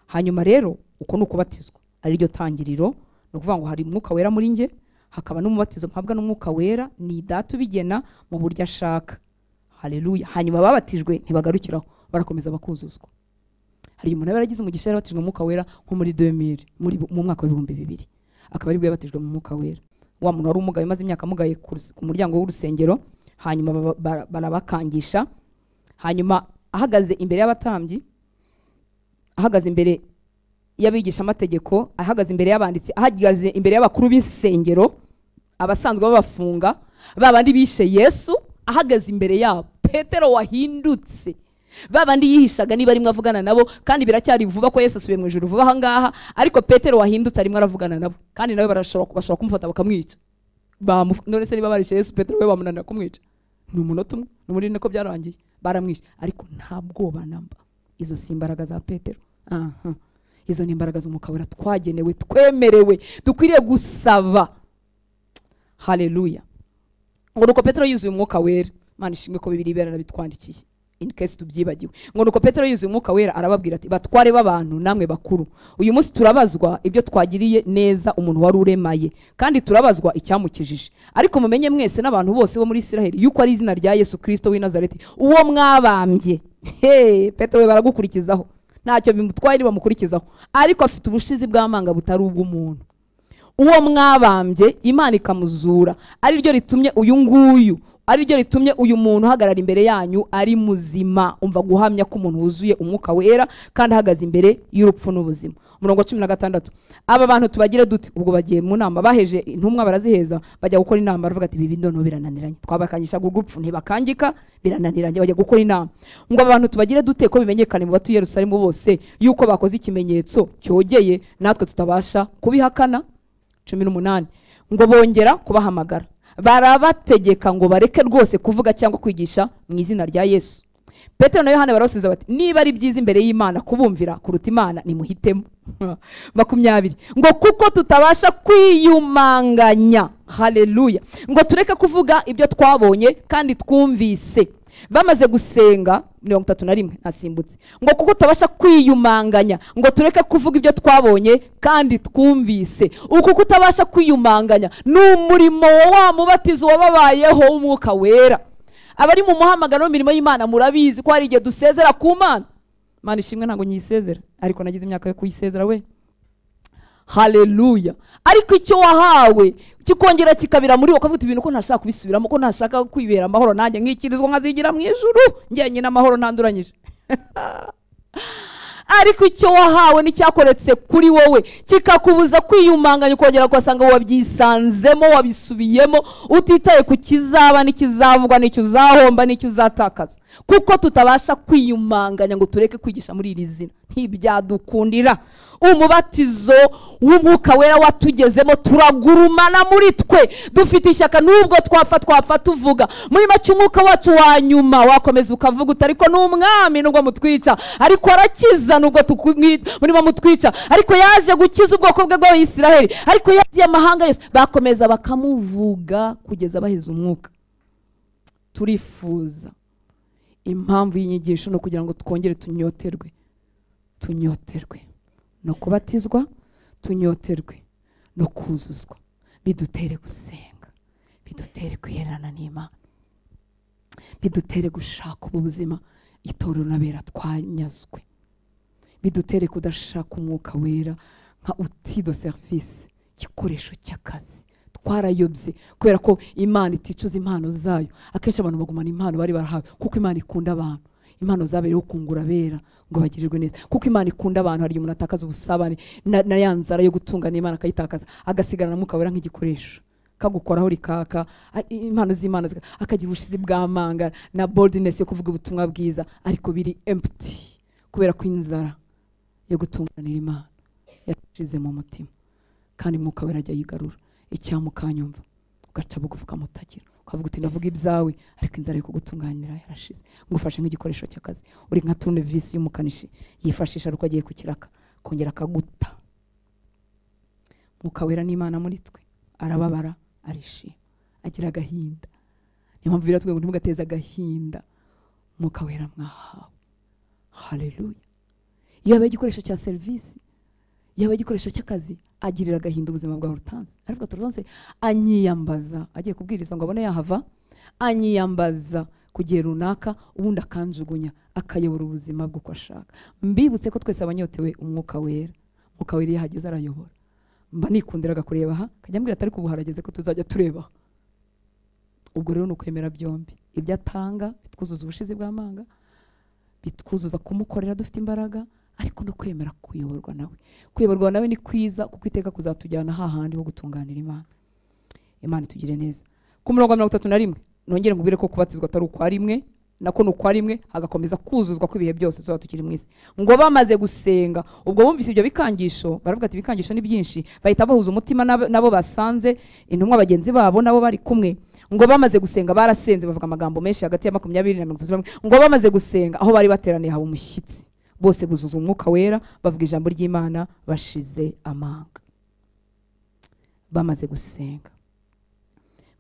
Hanyuma rero uko nukubatizwa ari ryo tangiriro, no kuvuga ngo hari umwuka wera muri nge, hakaba n'umubatizo mpabwa n'umwuka wera, ni data ubigena mu buryo ashaka. Haleluya. Hanyuma babatijwe ntibagarukiraho, barakomeza bakuzuzwa. Hari umuntu yaragize umugisha yarabatijwe mu mwuka wera nko muri 2000, mu mwaka wa 2000, akaba ari bwo yabatijwe mu mwuka wera. Wa muntu wari umugaye maze imyaka mugaye ku muryango w'urusengero, hanyuma barabakangisha, hanyuma ahagaze imbere y'abatambyi, ahagaze imbere y'abigisha amategeko, ahagaze imbere y'abanditsi, ahagaze imbere y'abakuru b'insengero, abasanzwe babafunga, babandi bishe Yesu, ahagaze imbere yabo. Petero wahindutse, babandi yihishaga niba arimo avugana nabo, kandi biracyari vuba ko Yesu asubiye mu ijuru vuba aha ngaha, ariko Petero wahindutse arimo aravugana nabo, kandi nawe bashobora kumufata bakamwica. None se niba barishe Yesu, Petero we bamunanira kumwica? Ni umunota umwe, n'umuri niko byarangiye, baramwishe, ariko nta bwoba namba. Izo si imbaraga za Petero. Izo ni imbaraga z'umwuka wera twagenewe, twemerewe, dukwiriye gusaba. Haleluya. Ngo nuko Petero yuzuye umwuka wera, Imana ishimwe ko Bibiliya yarabitwandikiye in case tubyibagiwe. Ngo nuko Petero yuzuye umwuka wera arababwira ati, batware b'abantu namwe bakuru, uyu munsi turabazwa ibyo twagiriye neza umuntu wari uremaye, kandi turabazwa icyamukijije. Ariko mumenye mwese n'abantu bose bo muri Isiraheli yuko ari izina rya Yesu Kristo w'i Nazareti uwo mwabambye. Petero we baragukurikizaho, ntacyo bimutwaye bamukurikizaho, ariko afite ubushizi bw'amanga butari ubw'umuntu. Uwo mwabambye Imana ikamuzura, ari ryo ritumye uyu nguyu, ari ryo ritumye uyu muntu uhagarara imbere yanyu ari muzima. Umva guhamya ko umuntu wuzuye umwuka wera kandi ahagaze imbere y'urupfu n'ubuzima. umurongo 16. Aba bantu tubagire dute? Ubwo bagiye mu nama, baheje intumwa baraziheza, bajya gukora inama, baravuga ati ibi ndono birananiranye, twabakanyisha gugupfu ntibakangika, birananiranye, bajya gukora inama ngo aba bantu tubagire dute ko bimenyekane mu batuye Yerusalemu bose yuko bakoze ikimenyetso cyogeye natwe tutabasha kubihakana. 18. ngo bongera kubahamagara, barabategeka ngo bareke rwose kuvuga cyangwa kwigisha mu izina rya Yesu. Petero na Yohana barasubiza bati niba ari byiza imbere y'Imana kubumvira kuruta Imana nimuhitemo. 20. ngo kuko tutabasha kwiyumanganya, haleluya, ngo tureke kuvuga ibyo twabonye kandi twumvise. Bamaze gusenga 31 nasimbutse, ngo kuko tutabasha kwiyumanganya, ngo tureke kuvuga ibyo twabonye kandi twumvise. Uko kutabasha kwiyumanganya ni umurimo wa mubatizo wababayeho w'Umwuka Wera. Abari mu muhamagaro w'imirimo y'Imana murabizi ko hari igihe dusezera ku Mana. Mana ishimwe ntago nyisezera, ariko nagize imyaka yo kuyisezera we. Haleluya. Ariko icyo wahawe kikongera kikabira muri ukavuga ibintu ko ntashaka kubisubiramo, ko ntashaka kwibera amahoro nanjye nkikirizwa nkazigira mu ijuru ngenye n'amahoro ntanduranyije. Ariko icyo wahawe n'icyakoretse kuri wowe kikakubuza kwiyumanganya, ukongera kwasanga wabyisanzemo, wabisubiyemo, utitaye ku kizaba n'ikizavugwa n'icyo uzahomba n'icyo uzatakaza. Kuko tutabasha kwiyumanganya ngo tureke kwigisha muri iri zina, ntibyadukundira. Umubatizo w'Umwuka Wera watugezemo, turagurumana muri twe, dufite ishyaka nubwo twapfa tuvuga. Muri make umwuka wacu wa nyuma wakomeza ukavuga utariko n'umwami nubwo mutwica, ariko arakiza nubwo muri mutwica, ariko yaje gukiza ubwoko bwe bw'Abisiraheli, ariko yagiye amahanga yose bakomeza bakamuvuga kugeza baheza umwuka. Turifuza impamvu y'inyigisho no kugira ngo twongere tunyoterwe no kubatizwa, tunyoterwe no kuzuzwa, bidutere gusenga, bidutere kwiyerana n'Imana, bidutere gushaka ubuzima itorero n'abera twanyazwe, bidutere kudashaka Umwuka Wera nka outil de service, gikoresho cy'akazi. Twarayobye kubera ko Imana iticuza impano zayo. Akenshi abantu bagumana impano bari barahawe kuko Imana ikunda abantu. Impano zabereho kungura abera ngo bagirirwe neza, kuko Imana ikunda abantu. Hari umuntu atakaza ubusabane na yanzara yo gutungana Imana akayitakaza, agasigarana Umwuka Wera nk'igikoresho kagukoraho rikaka impano z'Imana, akagira ubushizi bw'amanga na boldness yo kuvuga ubutumwa bwiza, ariko biri empty kubera ko inzara yo gutunganira Imana yashize mu mutima. Kandi Umwuka Wera ajya yigarura icyamukanyumva, ugaca bugufi ukamutagira, ukavuga uti ndavuga ibyawe ariko inzara yo kugutunganira yarashize. Ngufashe nk'igikoresho cy'akazi, uri nka tournevis y'umukanishi yifashisha ruko agiye kukiraka kongera akaguta. Umwuka Wera n'Imana muri twe, arababara, arishima, agira agahinda. Niyo mpamvu biratwe ngo ntimugateze agahinda Umwuka Wera mwahawe. Haleluya. Iyo abaye igikoresho cya service, iyo abaye igikoresho cy'akazi, agirira agahinda ubuzima bwa Hortense. Ariko Hortense anyiyambaza, agiye kubwiriza ngo abone yahava, anyiyambaza kugiye runaka, ubundi akanjugunya, akayobora ubuzima bw'uko ashaka. Mbibutse ko twese abanyotewe Umwuka Wera. Umwuka Wera yahageze arayobora. Mba nikundiraga kureba aha, kajya mbwira atari kubu harageze ko tuzajya tureba. Ubwo rero nukwemera byombi, ibyo atanga bitwuzuza ubushizi bw'amanga, bitwuzuza kumukorera dufite imbaraga, ariko no kwemera kuyoborwa nawe. Kuyoborwa nawe ni kwiza kuko iteka kuzatujyana hahandi ho gutunganira Imana. Imana itugire neza. Ku murongo 31 nongere ngubire ko kubatizwa atari uko ari rimwe, nako nuko ari rimwe, hagakomeza kuzuzwa kw'ibihe byose tuba tukiri mwisi. Ngo bamaze gusenga, ubwo bumvise ibyo bikangisho, baravuga ati bikangisho ni byinshi, bahita bahuza umutima nabo basanze intumwa bagenzi babo nabo bari kumwe. Ngo bamaze gusenga barasenze, bavuga amagambo menshi hagati ya 20 na 30. Ngo bamaze gusenga aho bari bateraniye haba umushyitsi, bose buzuza Umwuka Wera, bavuga ijambo ry'Imana bashize amanga. Bamaze gusenga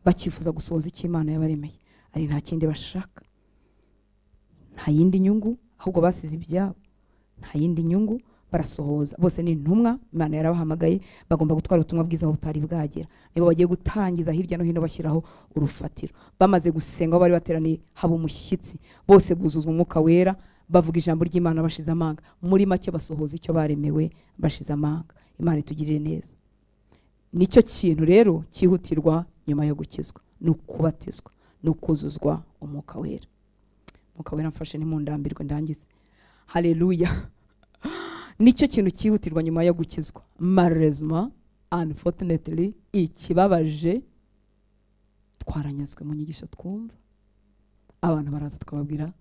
bakifuza gusohoza icyo Imana yabaremeye, ari nta kindi bashaka, nta yindi nyungu, ahubwo basize ibyabo, nta yindi nyungu, barasohoza. Bose ni intumwa, Imana yarabahamagaye, bagomba gutwara ubutumwa bwiza aho butari bwagera. Nibo bagiye gutangiza hirya no hino bashyiraho urufatiro. Bamaze gusenga aho bari bateraniye haba umushyitsi, bose buzuzwa Umwuka Wera, bavuga ijambo ry'Imana bashize amanga. Muri make basohoza icyo baremewe bashize amanga. Imana itugirire neza. Nicyo kintu rero cyihutirwa nyuma yo gukizwa, ni ukubatizwa, ni ukuzuzwa Umwuka Wera. Umwuka Wera mfashe nimundambirwe ndangize. Haleluya. nicyo kintu cyihutirwa nyuma yo gukizwa. Malheureusement, unfortunately, ikibabaje twaranyazwe mu nyigisho twumva. Abantu baraza tukababwira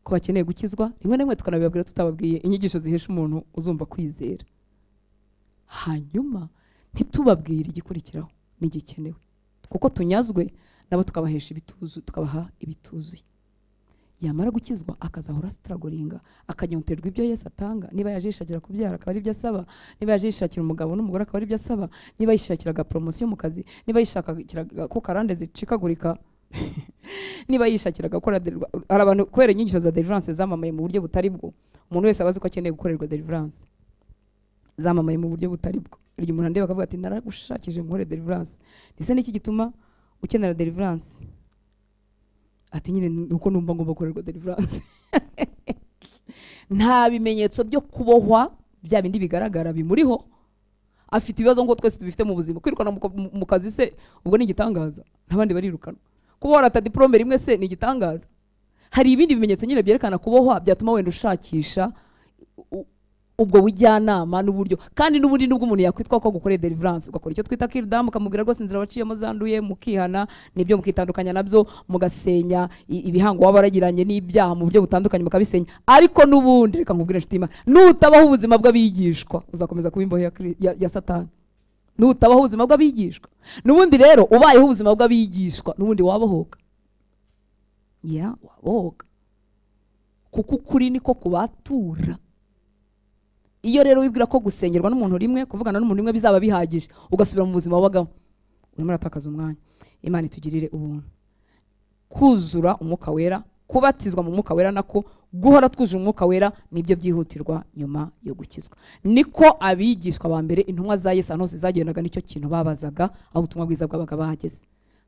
ko bakeneye gukizwa, rimwe na rimwe tukanabibabwira tutababwiye inyigisho zihesha umuntu uzumva kwizera, hanyuma ntitubabwire igikurikiraho n'igikenewe, kuko tunyazwe nabo tukabahesha ibituzu, tukabaha ibituzuye. Yamara gukizwa akazahora strugglinga, akanyonterwa ibyo Yesu atanga. Niba yaje yishakira kubyara akaba ari byo asaba, niba yaje yishakira umugabo n'umugore akaba ari byo asaba, niba yishakiraga promotion mu kazi, niba yishakiraga ko karande zicikagurika niba yishakiraga gukora abantu kubera inyigisho za deliverance zamamaye mu buryo butari bwo. Umuntu wese abazi ko akeneye gukorerwa deliverance, zamamaye mu buryo butari bwo. Iryo umuntu ndeba akavuga ati naragushakije nkore deliverance, ndetse n'iki gituma ukenera deliverance? Ati nyine nuko numva ngomba gukorerwa deliverance. Nta bimenyetso byo kubohwa bya bindi bigaragara bimuriho. Afite ibibazo ngo twese tubifite mu buzima. Kwirukana mu kazi se ubwo ni igitangaza, ntabandi barirukana. Kubohora ata diplome rimwe se ni igitangaza. Hari ibindi bimenyetso nyine byerekana kubohwa byatuma wenda ushakisha ubwo bujyanama n'uburyo. Kandi n'ubundi nubwo umuntu yakwitwa ko gukorera deliverance, ugakora icyo twita kirdam, ukamubwira rwose inzira waciyemo zanduye, mukihana nibyo, mukitandukanya nabyo, mugasenya ibihango waba waragiranye n'ibyaha mu buryo butandukanye mukabisenya. Ariko n'ubundi reka nkubwire nshuti Imana, nutabaho ubuzima bw'abigishwa uzakomeza kuba imbohe ya Satani. Nutabaho ubuzima bw'abigishwa, n'ubundi rero ubayeho ubuzima bw'abigishwa, n'ubundi wabohoka. Wabohoka, kuko ukuri niko kubatura. Iyo rero wibwira ko gusengerwa n'umuntu rimwe, kuvugana n'umuntu rimwe bizaba bihagije, ugasubira mu buzima wabagamo, urimo uratakaza umwanya. Imana itugirire ubuntu. Kuzura umwuka wera, kubatizwa mu mwuka wera, nako guhora twuje umwuka wera, nibyo byihutirwa nyuma yo gukizwa. Niko abigishwa ba mbere, intumwa za Yesu hose zagendaga nicyo kintu babazaga aho ubutumwa bwiza bwabaga bahageze.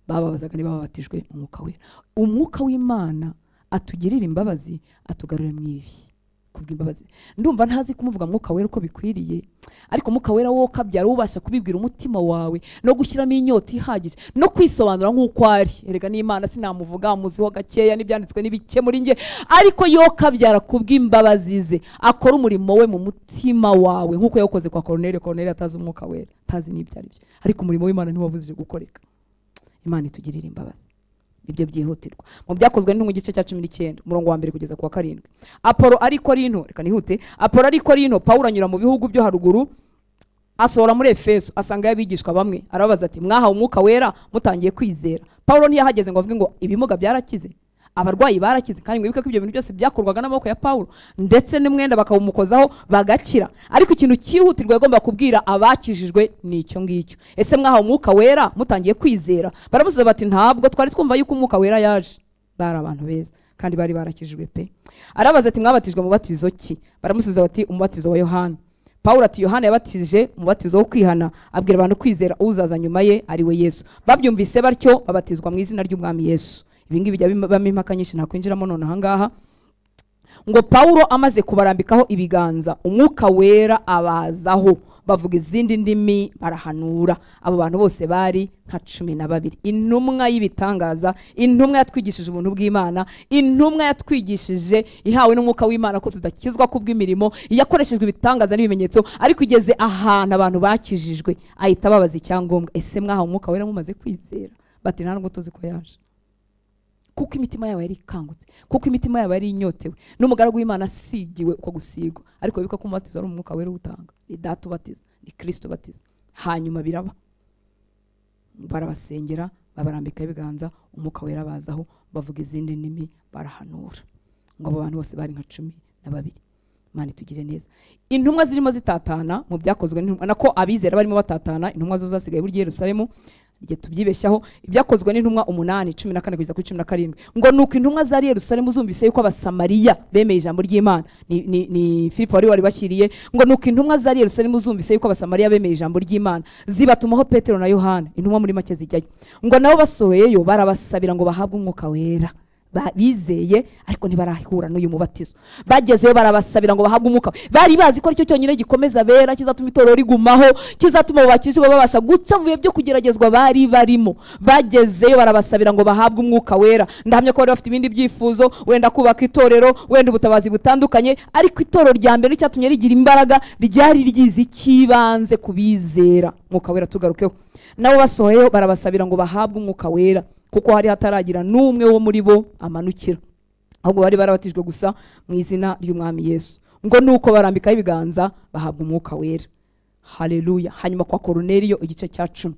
Bababazaga niba babatijwe mu mwuka wera. Umwuka w'Imana atugirira imbabazi, atugarure mu ibi kubw'imbabazi. Ndumva ntazi kumuvuga mwuka wera uko bikwiriye, ariko mwuka wera wo kabyara ubasha kubibwira umutima wawe no gushyiramo inyota ihagije no kwisobanura nk'uko ari. Erega n'Imana sinamuvuga muziho gakeya n'ibyanditswe n'ibike muri nge, ariko yo kabyara kubw'imbabazi ze akora umurimo we mu mutima wawe nk'uko yakoze kwa Kornelio. Kornelio atazi umwuka wera, atazi n'ibyo ari byo, ariko umurimo w'Imana ntiwabujije gukoreka. Imana itugirira imbabazi. Ibyo byihutirwa mu byakozwe n'intumwa igice cya 19 umurongo wa 1 kugeza ku wa 7. Apolo ari Korinto, reka nihute. Apolo ari Korinto, Paulo anyura mu bihugu byo haruguru, asohora muri Efeso, asanga y'abigishwa bamwe, arababaza ati mwahawe umwuka wera mutangiye kwizera. Paulo ntiyahageze ngo avuge ngo ibimuga byarakize, abarwayi barakize, kandi mwibuke ko ibyo bintu byose byakorwaga n'amaboko ya Paulo, ndetse n'umwenda bakawumukozaho bagakira. Ariko ikintu cyihutirwa yagomba kubwira abakijijwe ni icyo ngicyo. Ese mwahawe umwuka wera mutangiye kwizera? Baramusubiza bati ntabwo twari twumva yuko umwuka wera yaje. Bari abantu beza kandi bari barakijijwe pe. Arabaza ati mwabatijwe mu batizo ki? Baramusubiza bati umubatizo wa Yohana. Paulo ati Yohana yabatije umubatizo wo kwihana, abwira abantu kwizera uzaza nyuma ye ari we Yesu. Babyumvise batyo babatizwa mu izina ry'umwami Yesu. Ibingi bijya bibamo impaka nyinshi nakwinjiramo none ahangaha. Ngo Paulo amaze kubarambikaho ibiganza, umwuka wera abazaho, bavuga izindi ndimi, barahanura. Abo bantu bose bari nka 12. Intumwa y'ibitangaza, intumwa yatwigishije ubuntu bw'Imana, intumwa yatwigishije ihawe n'umwuka w'Imana ko tudakizwa kubw'imirimo, yakoreshejwe ibitangaza n'ibimenyetso, ariko igeze ahantu abantu bakijijwe ahita babaza icyangombwa, ese mwahawe umwuka wera mumaze kwizera? Bati nta nubwo tuzi ko yaje. Kuko imitima yabo yari ikangutse, kuko imitima yabo yari inyotewe. N'umugaragu w'Imana asigiwe uko gusigwa, ariko bibuka ko umubatizo ari umwuka wera utanga, ni Data ubatiza, ni Kristo ubatiza. Hanyuma biraba, barabasengera, babarambika ibiganza, umwuka wera bazaho, bavuga izindi ndimi, barahanura. Ngo abo bantu bose bari nka 12. Imana itugire neza. Intumwa zirimo zitatana mu byakozwe n'intumwa, nako abizera barimo batatana, intumwa zo zasigaye buri Yerusalemu. Igihe tubyibeshyaho, ibyakozwe n'intumwa 8:14 kugeza kuri 17. Ngo nuko intumwa zari Yerusalemu zumvise yuko abasamariya bemeye ijambo ry'Imana. Ni Filipo wari bashyiriye. Ngo nuko intumwa zari Yerusalemu zumvise yuko abasamariya bemeye ijambo ry'Imana, zibatumaho Petero na Yohana, intumwa muri make zijyayo. Ngo nabo basohoyeyo barabasabira ngo bahabwe umwuka wera. bizeye ariko ntibarahura n'uyu mubatizo. Bagezeyo barabasabira ngo bahabwe umwuka. Bari bazi ko aricyo cyonyine gikomeza bera, kizatuma itorero rigumaho, kizatuma abakijijwe babasha guca mu bihe byo kugeragezwa bari barimo. Bagezeyo barabasabira ngo bahabwe umwuka wera. Ndahamya ko bari bafite ibindi byifuzo, wenda kubaka itorero, wenda ubutabazi butandukanye, ariko itorero rya mbere cyatumye rigira imbaraga ryari ryizi kibanze kubizera. Umwuka wera tugarukeho. Nabo basohoyeyo barabasabira ngo bahabwe umwuka wera, kuko hari hataragira n'umwe wo muri bo amanukira, ahubwo bari barabatijwe gusa mu izina ry'umwami Yesu. Ngo nuko barambikaho ibiganza bahabwa umwuka wera. Haleluya. Hanyuma kwa Koruneliyo igice cya 10.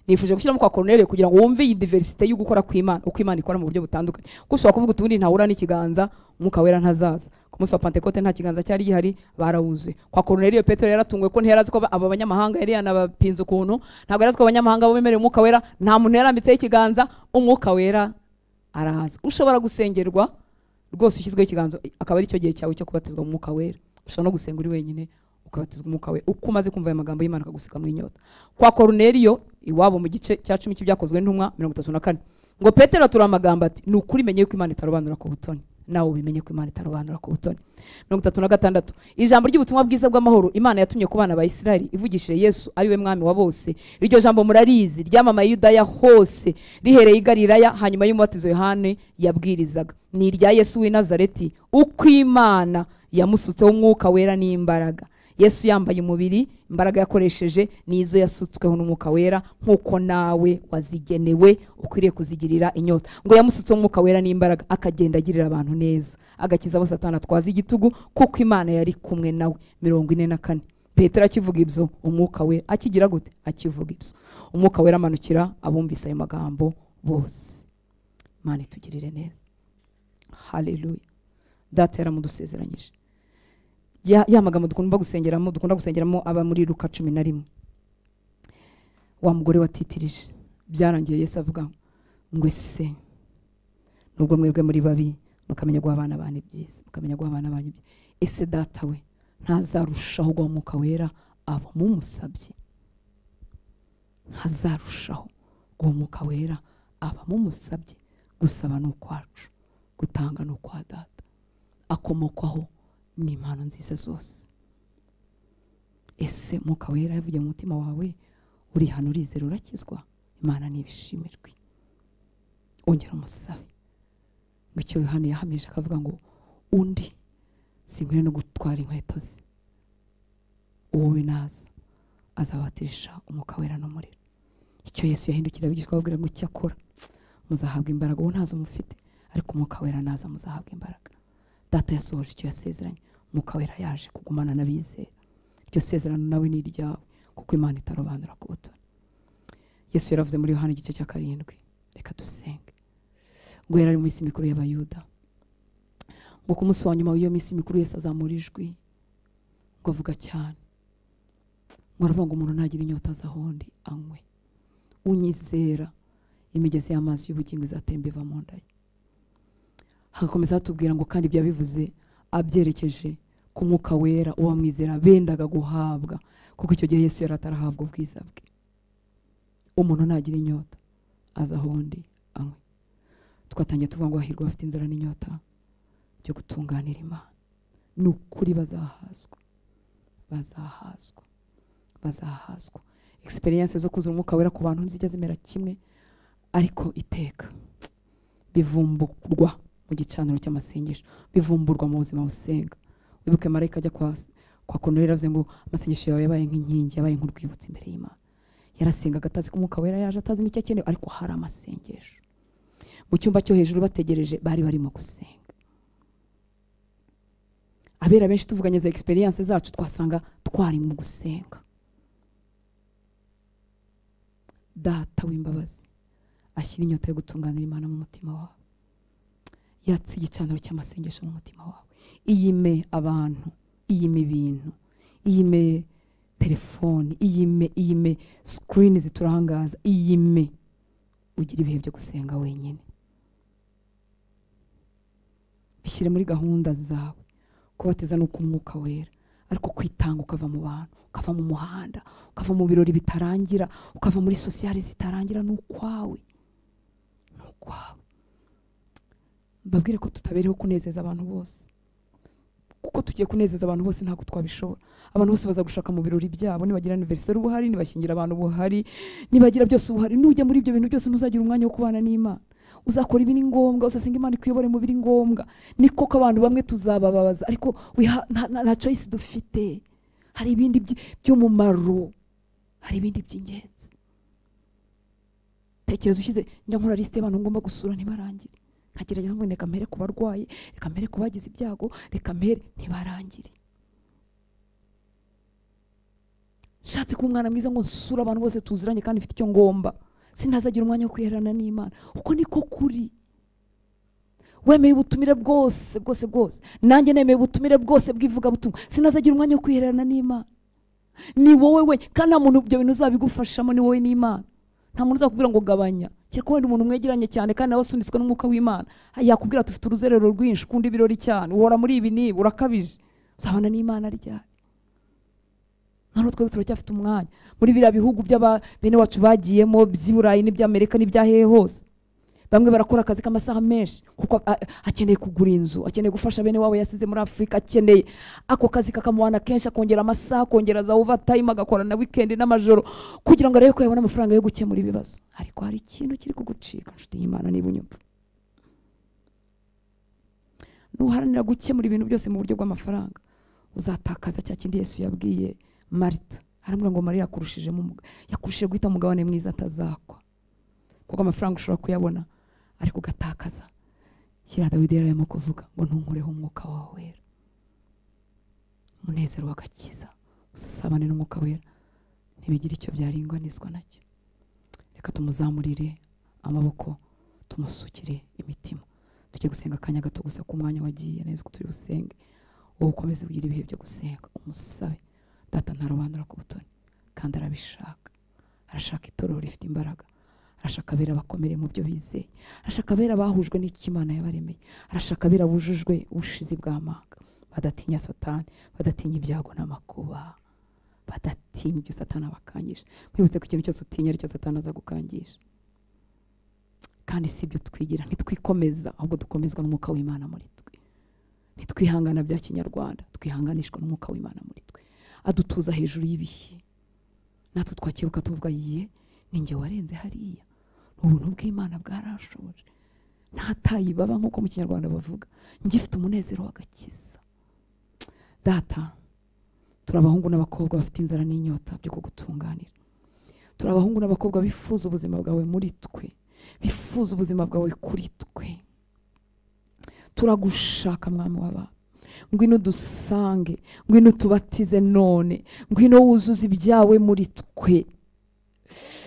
Nifuje gushyiramo kwa Koruneliyo kugira ngo wumve iyi diversite yo gukora kw'Imana, uko Imana ikora mu buryo butandukanye. Kuko kuvuga utundi ntahura n'ikiganza, umwuka wera ntazaza. Ku munsi wa Pentekote nta kiganza cyari gihari, barawuze. Kwa Koruneliyo Petero yaratunguwe ko ntiyarazi ko aba banyamahanga yari yanabapinze ukuntu, ntabwo yarazi ko abanyamahanga bemerewe umwuka wera, nta muntu yarambitseho ikiganza, umwuka wera arahaza. Ushobora gusengerwa rwose ushyizweho ikiganza, akaba ari cyo gihe cyawe cyo kubatizwa mu mwuka wera. Ushobora no gusenga uri wenyine ukabatizwa umwuka wera, uko umaze kumva aya magambo y'Imana akagusika mu inyota. Kwa Koruneliyo iwabo mu gice cya 10 cy'ibyakozwe n'intumwa 34, ngo Petero atura amagambo ati, ni ukuri menye ko Imana itarobanura ku butoni. Nawe ubimenye ko Imana itarobanura ku butoni. 36, ijambo ry'ubutumwa bwiza bw'amahoro Imana yatumye ku bana ba Isirayeli ivugishije Yesu ari we mwami wa bose. Iryo jambo murarizi, ryamamaye Yudaya hose, rihereye i Galilaya, hanyuma y'umubatizo Yohane yabwirizaga. Ni irya Yesu w'i Nazareti, uko Imana yamusutseho umwuka wera n'imbaraga. Yesu yambaye umubiri, imbaraga yakoresheje nizo yasutsweho n'umwuka wera, nkuko nawe wazigenewe ukwiriye kuzigirira inyota. Ngo yamusutseho umwuka wera n'imbaraga, akagenda agirira abantu neza, agakiza abo Satani atwaza igitugu, kuko Imana yari kumwe nawe. 44. Petero akivuga ibyo, umwuka wera akigira gute? Akivuga ibyo, umwuka wera amanukira abumvise ayo magambo bose. Imana itugirire neza. Haleluya. Data yaramudusezeranyije. Ya magambo dukunda gusengeramo aba muri Luka 11. Wa mugore watitirije, byarangiye Yesu avuga ngo ese nubwo mwebwe muri babi mukamenya guha abana bane byiza, mukamenya guha abana bane byiza, ese data we ntazarushaho guha umwuka wera abo mumusabye? Ntazarushaho guha umwuka wera aba mumusabye? Gusaba ni ukwacu, gutanga ni ukwa data, akomokwaho ni impano nziza zose. Ese umwuka wera yavuye mu mutima wawe, uri hano urizera urakizwa? Imana nibishimirwe. Ongera umusabe. Ngo icyo Yohana yahamije akavuga ngo undi sinkwiye no gutwara inkweto ze, wowe naza azabatirisha umwuka wera n'umuriro. Icyo Yesu yahindukira abigishwa ababwira ngo icyo akora muzahabwa imbaraga, uwo ntazo mufite, ariko umwuka wera naza muzahabwa imbaraga. Data yasohoje icyo yasezeranye, umwuka wera yaje kugumana n'abizera. Iryo sezerano nawe ni iryawe, kuko Imana itarobanura ku butoni. Yesu yaravuze muri Yohana igice cya 7, reka dusenge. Ngo yari mu minsi mikuru y'Abayuda, ngo ku munsi wa nyuma w'iyo minsi mikuru Yesu azamura ijwi, ngo avuga cyane, ngo aravuga ngo umuntu ntagira inyota azahondi anywe, unyizera imigezi y'amazi y'ubugingo izatemba iva mu nda ye. Hagakomeza hatubwira ngo kandi ibyo yabivuze abyerekeje ku mwuka wera uwo mwizera bendaga guhabwa, kuko icyo gihe Yesu yari atarahabwa ubwiza bwe. Umuntu ntagira inyota azahondi anywe. Twatangiye tuvuga ngo hahirwa abafite inzara n'inyota byo gutunganira Imana. Ni ukuri bazahazwa, bazahazwa, bazahazwa. Experience zo kuzura umwuka wera ku bantu nzijya zimera kimwe, ariko iteka bivumburwa mu gicaniro cy'amasengesho, bivumburwa mu buzima busenga. Wibuke marayika ajya kwa Koruneliyo yavuze ngo amasengesho yawe yabaye nk'inkingi, yabaye nk'urwibutso imbere y'Imana. Yarasengaga atazi ko umwuka wera yaje, atazi n'icyo akeneye, ariko hari amasengesho. Mu cyumba cyo hejuru bategereje, bari barimo gusenga. Abera benshi tuvuganye za experience zacu twasanga twari mu gusenga. Data w'imbabazi ashyira inyota yo gutunganira Imana mu mutima wawe, yatse igicaniro cy'amasengesho mu mutima wawe. Iyime abantu, iyime ibintu, iyime telefoni, iyime screen ziturangaza, iyime ugira ibihe byo gusenga wenyine. Bishyire muri gahunda zawe. Kubateza no kumwuka wera, ariko kwitanga ukava mu bantu, ukava mu muhanda, ukava mu birori bitarangira, ukava muri sociale zitarangira, n'ukwawe, n'ukwawe. mbabwire ko tutabereho kunezeza abantu bose, kuko tugiye kunezeza abantu bose ntabwo twabishobora. Abantu bose baza gushaka mu birori byabo, nibagira anniversaire ubuhari, nibashyingira abantu ubuhari, nibagira byose ubuhari. Nujya muri ibyo bintu byose ntuzagira umwanya wo kubana n'Imana. Uzakora ibi ni ngombwa, uzasenga Imana ikuyobore mu biri ngombwa. Niko ko abantu bamwe tuzabababaza, ariko nta choice dufite. Hari ibindi by'umumaro, hari ibindi by'ingenzi. Tekereza ushyize njya nkora liste y'abantu ngomba gusura ntibarangire, nkagerageza ngo reka mpere ku barwayi, reka mpere ku bagize ibyago, reka mpere, ntibarangire. Nshatse kuba umwana mwiza ngo nsura abantu bose tuziranye kandi mfite icyo ngomba, sinazagira umwanya wo kwihererana n'Imana. Uko niko kuri. Wemeye ubutumire bwose bwose bwose, nanjye nemeye ubutumire bwose bw'ivugabutumwa, sinazagira umwanya wo kwihererana n'Imana. Ni wowe we, kandi nta muntu ibyo bintu uzabigufashamo, ni wowe n'Imana. Nta muntu uzakubwira ngo gabanya. Cyereko wenda umuntu mwegeranye cyane kandi nawe asunitswe n'umwuka w'Imana, yakubwira ati ufite uruzerero rwinshi, ukunda ibirori cyane, uhora muri ibi niba, urakabije. Uzabana n'Imana ryari? None twebwe turacyafite umwanya muri biriya bihugu bene wacu bagiyemo by'Iburayi n'iby'Amerika n'ibyahehe hose. Bamwe barakora akazi k'amasaha menshi kuko akeneye kugura inzu, akeneye gufasha bene wabo yasize muri Afrika, akeneye ako kazi kakamubana kenshi, akongera amasaha, akongera za overtime, agakora na weekend n'amajoro kugira ngo arebe ko yabona amafaranga yo gukemura ibibazo. Ariko hari ikintu kiri kugucika nshuti y'Imana niba unyumva. Nuharanira gukemura ibintu byose mu buryo bw'amafaranga, uzatakaza cya kindi Yesu yabwiye Marita. Aramubwira ngo Mariya yakurushije guhita umugabane mwiza atazakwa. Kuko amafaranga ushobora kuyabona ariko ugatakaza. Kira Dawidi yarimo kuvuga ngo ntunkureho umwuka wawe wera. Umunezero w'agakiza, usabane n'umwuka wera, ntibigira icyo byaringanizwa nacyo. Reka tumuzamurire amaboko, tumusukire imitima. Tujye gusenga akanya gato gusa ku mwanya wagiye neza ko turi busenge. Wowe ukomeze kugira ibihe byo gusenga, umusabe. Data ntarobanura ku butoni kandi arabishaka. Arashaka itorero rifite imbaraga, arashaka abera bakomere mu byo bizeye, arashaka abera bahujwe n'Imana yabaremeye, arashaka abera bujujwe ubushizi bw'amanga, badatinya Satani, badatinya ibyago n'amakuba, badatinya ibyo Satani abakangije. Kwibutse ko ikintu cyose utinya aricyo Satani aza gukangisha. Kandi si ibyo twigira, ntitwikomeza, ahubwo dukomezwa n'umwuka w'Imana muri twe. Ntitwihangana bya kinyarwanda, twihanganishwa n'umwuka w'Imana muri twe. Adutuza hejuru y'ibihe, natwe twakebuka tuvuga yiye ninjye warenze hariya. Ubuntu bw'Imana bwarashoboje, ntatayibaba nk'uko mu kinyarwanda bavuga. Ngifite umunezero w'agakiza. Data, turabahungu n'abakobwa bafite inzara n'inyota byo kugutunganira. Turabahungu n'abakobwa bifuza ubuzima bwawe muri twe, bifuza ubuzima bwawe kuri twe. Turagushaka mwami w'abantu, ngwino dusange, ngwino tubatize none, ngwino wuzuza ibyawe muri twe.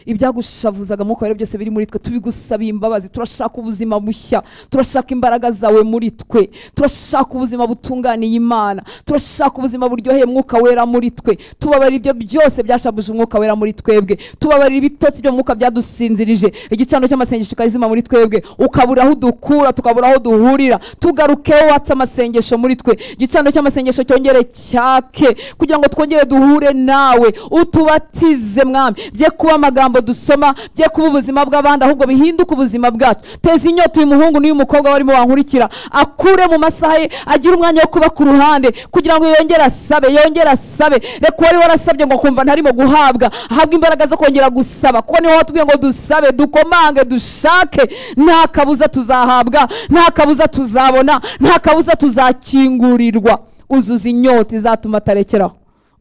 Ibyagushavuzaga mwuka wera byose biri muri twe, tubigusabiye imbabazi. Turashaka ubuzima bushya, turashaka imbaraga zawe muri twe, turashaka ubuzima butunganiye Imana, turashaka ubuzima buryoheye mwuka wera muri twe. Tubabarira ibyo byose byashabuje umwuka wera muri twebwe, tubabarira ibitotsi byo mwuka byadusinzirije, igicano cy'amasengesho kizima muri twebwe, ukabura aho dukura, tukabura aho duhurira. Tugarukeho watsa amasengesho muri twe, igicano cy'amasengesho cyongere cyake kugira ngo twongere duhure nawe, utubatize mwami. Bye kuba amagambo dusoma, bye kuba ubuzima bw'abandi, ahubwo bihinduka ubuzima bwacu. Teza inyota uyu muhungu n'uyu mukobwa barimo bankurikira, akure mu masaha ye, agira umwanya wo kuba ku ruhande kugira ngo yongere asabe, yongere asabe. Reka wari warasabye ngo kumva ntarimo guhabwa, ahabwa imbaraga zo kongera gusaba, kuko niho watubwiye ngo dusabe, dukomange, dushake. Nta kabuza tuzahabwa, nta kabuza tuzabona, nta kabuza tuzakingurirwa. Uzuza inyota izatuma atarekeraho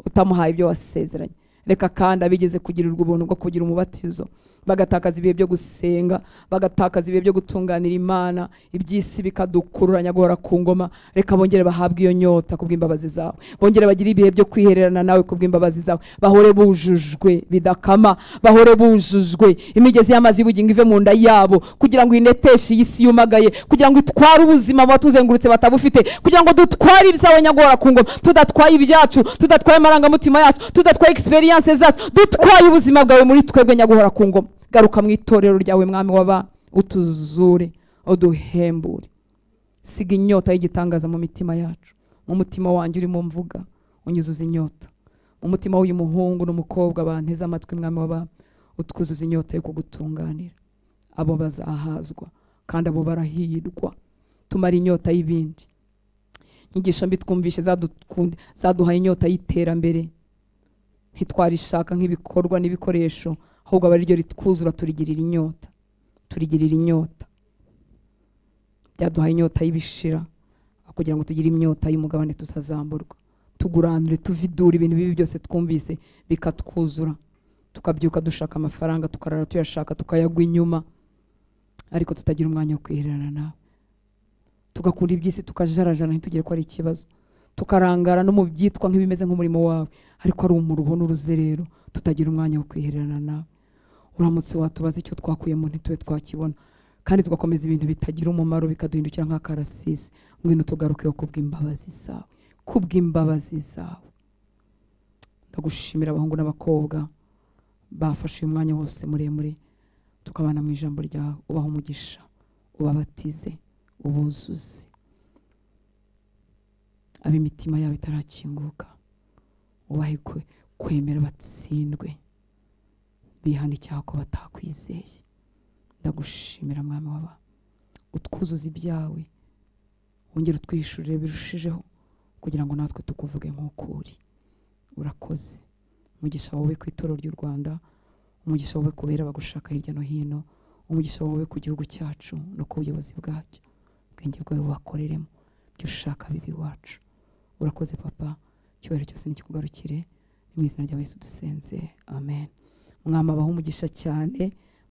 utamuhaye ibyo wasezeranye. Reka kandi abigeze kugirirwa ubuntu bwo kugira umubatizo, bagatakaza ibihe byo gusenga, bagatakaza ibihe byo gutunganira Imana, iby'isi bikadukururanya guhora ku ngoma. Reka bongere bahabwe iyo nyota kubw'imbabazi zawe, bongere bagire ibihe byo kwihererana nawe kubw'imbabazi zawe. Bahore bujujwe bidakama, bahore bujujwe, imigezi y'amazi y'ubugingo ive mu nda yabo, kugira ngo ineteshe iyi si yumagaye, kugira ngo itware ubuzima batuzengurutse batabufite, kugira ngo dutware ibyawe nyagora ku ngoma, tudatwaye ibyacu, tudatwaye amarangamutima yacu, tudatwaye experience zacu, dutwaye ubuzima bwawe muri twebwe nyagora ku ngoma. Garuka mu itorero ryawe mwami w'aba, utuzure, uduhembure. Siga inyota y'igitangaza mu mitima yacu. Mu mutima wanjye urimo mvuga, unyuzuza inyota. Mu mutima w'uyu muhungu n'umukobwa banteze amatwi mwami w'aba, utwuzuza inyota yo kugutunganira. Abo bazahazwa kandi abo barahirwa, tumara inyota y'ibindi. Inyigisho mbi twumvishe zaduhaye inyota y'iterambere, ntitwarishaka nk'ibikorwa n'ibikoresho, ahubwo aba ariryo ritwuzura, turigirira inyota. Byaduhaye inyota y'ibishira kugira ngo tugire inyota y'umugabane tutazamburwa, tuguranure, tuvidura ibintu bibi byose twumvise bikatwuzura, tukabyuka dushaka amafaranga, tukarara tuyashaka, tukayagwa inyuma, ariko tutagira umwanya wo kwihererana nawe. Tugakunda iby'isi, tukajarajana, ntitugire ko ari ikibazo, tukarangara no mu byitwa nk'ibimeze nk'umurimo wawe, ariko ari umuruho n'uruzerero, tutagira umwanya wo kwihererana nawe. Uramutse watubaza icyo twakuyemo ntitube twakibona, kandi tugakomeza ibintu bitagira umumaro bikaduhindukira nk'akarasisi. Ngwino tugarukeho kubw'imbabazi zawe. Ndagushimira abahungu n'abakobwa bafashe uyu mwanya wose muremure tukabana mu ijambo ryawe. Ubaha umugisha, ubabatize, ubuzuze, ab'imitima yabo itarakinguka ubahe kwemera batsindwe, bihana icyaha ko batakwizeye. Ndagushimira mwami w'aba, utwuzuza ibyawe, wongere utwihishurire birushijeho, kugira ngo natwe tukuvuge nk'uko uri. Urakoze. Umugisha wawe ku itorero ry'u Rwanda, umugisha wawe kubera bagushaka hirya no hino, umugisha wawe ku gihugu cyacu no ku buyobozi bwacyo. Ubwenge bwawe bubakoreremo ibyo ushaka bibi wacu. Urakoze papa, icyubahiro cyose nikikugarukire, mu izina rya Yesu dusenze, amen. Mwami abaho umugisha cyane.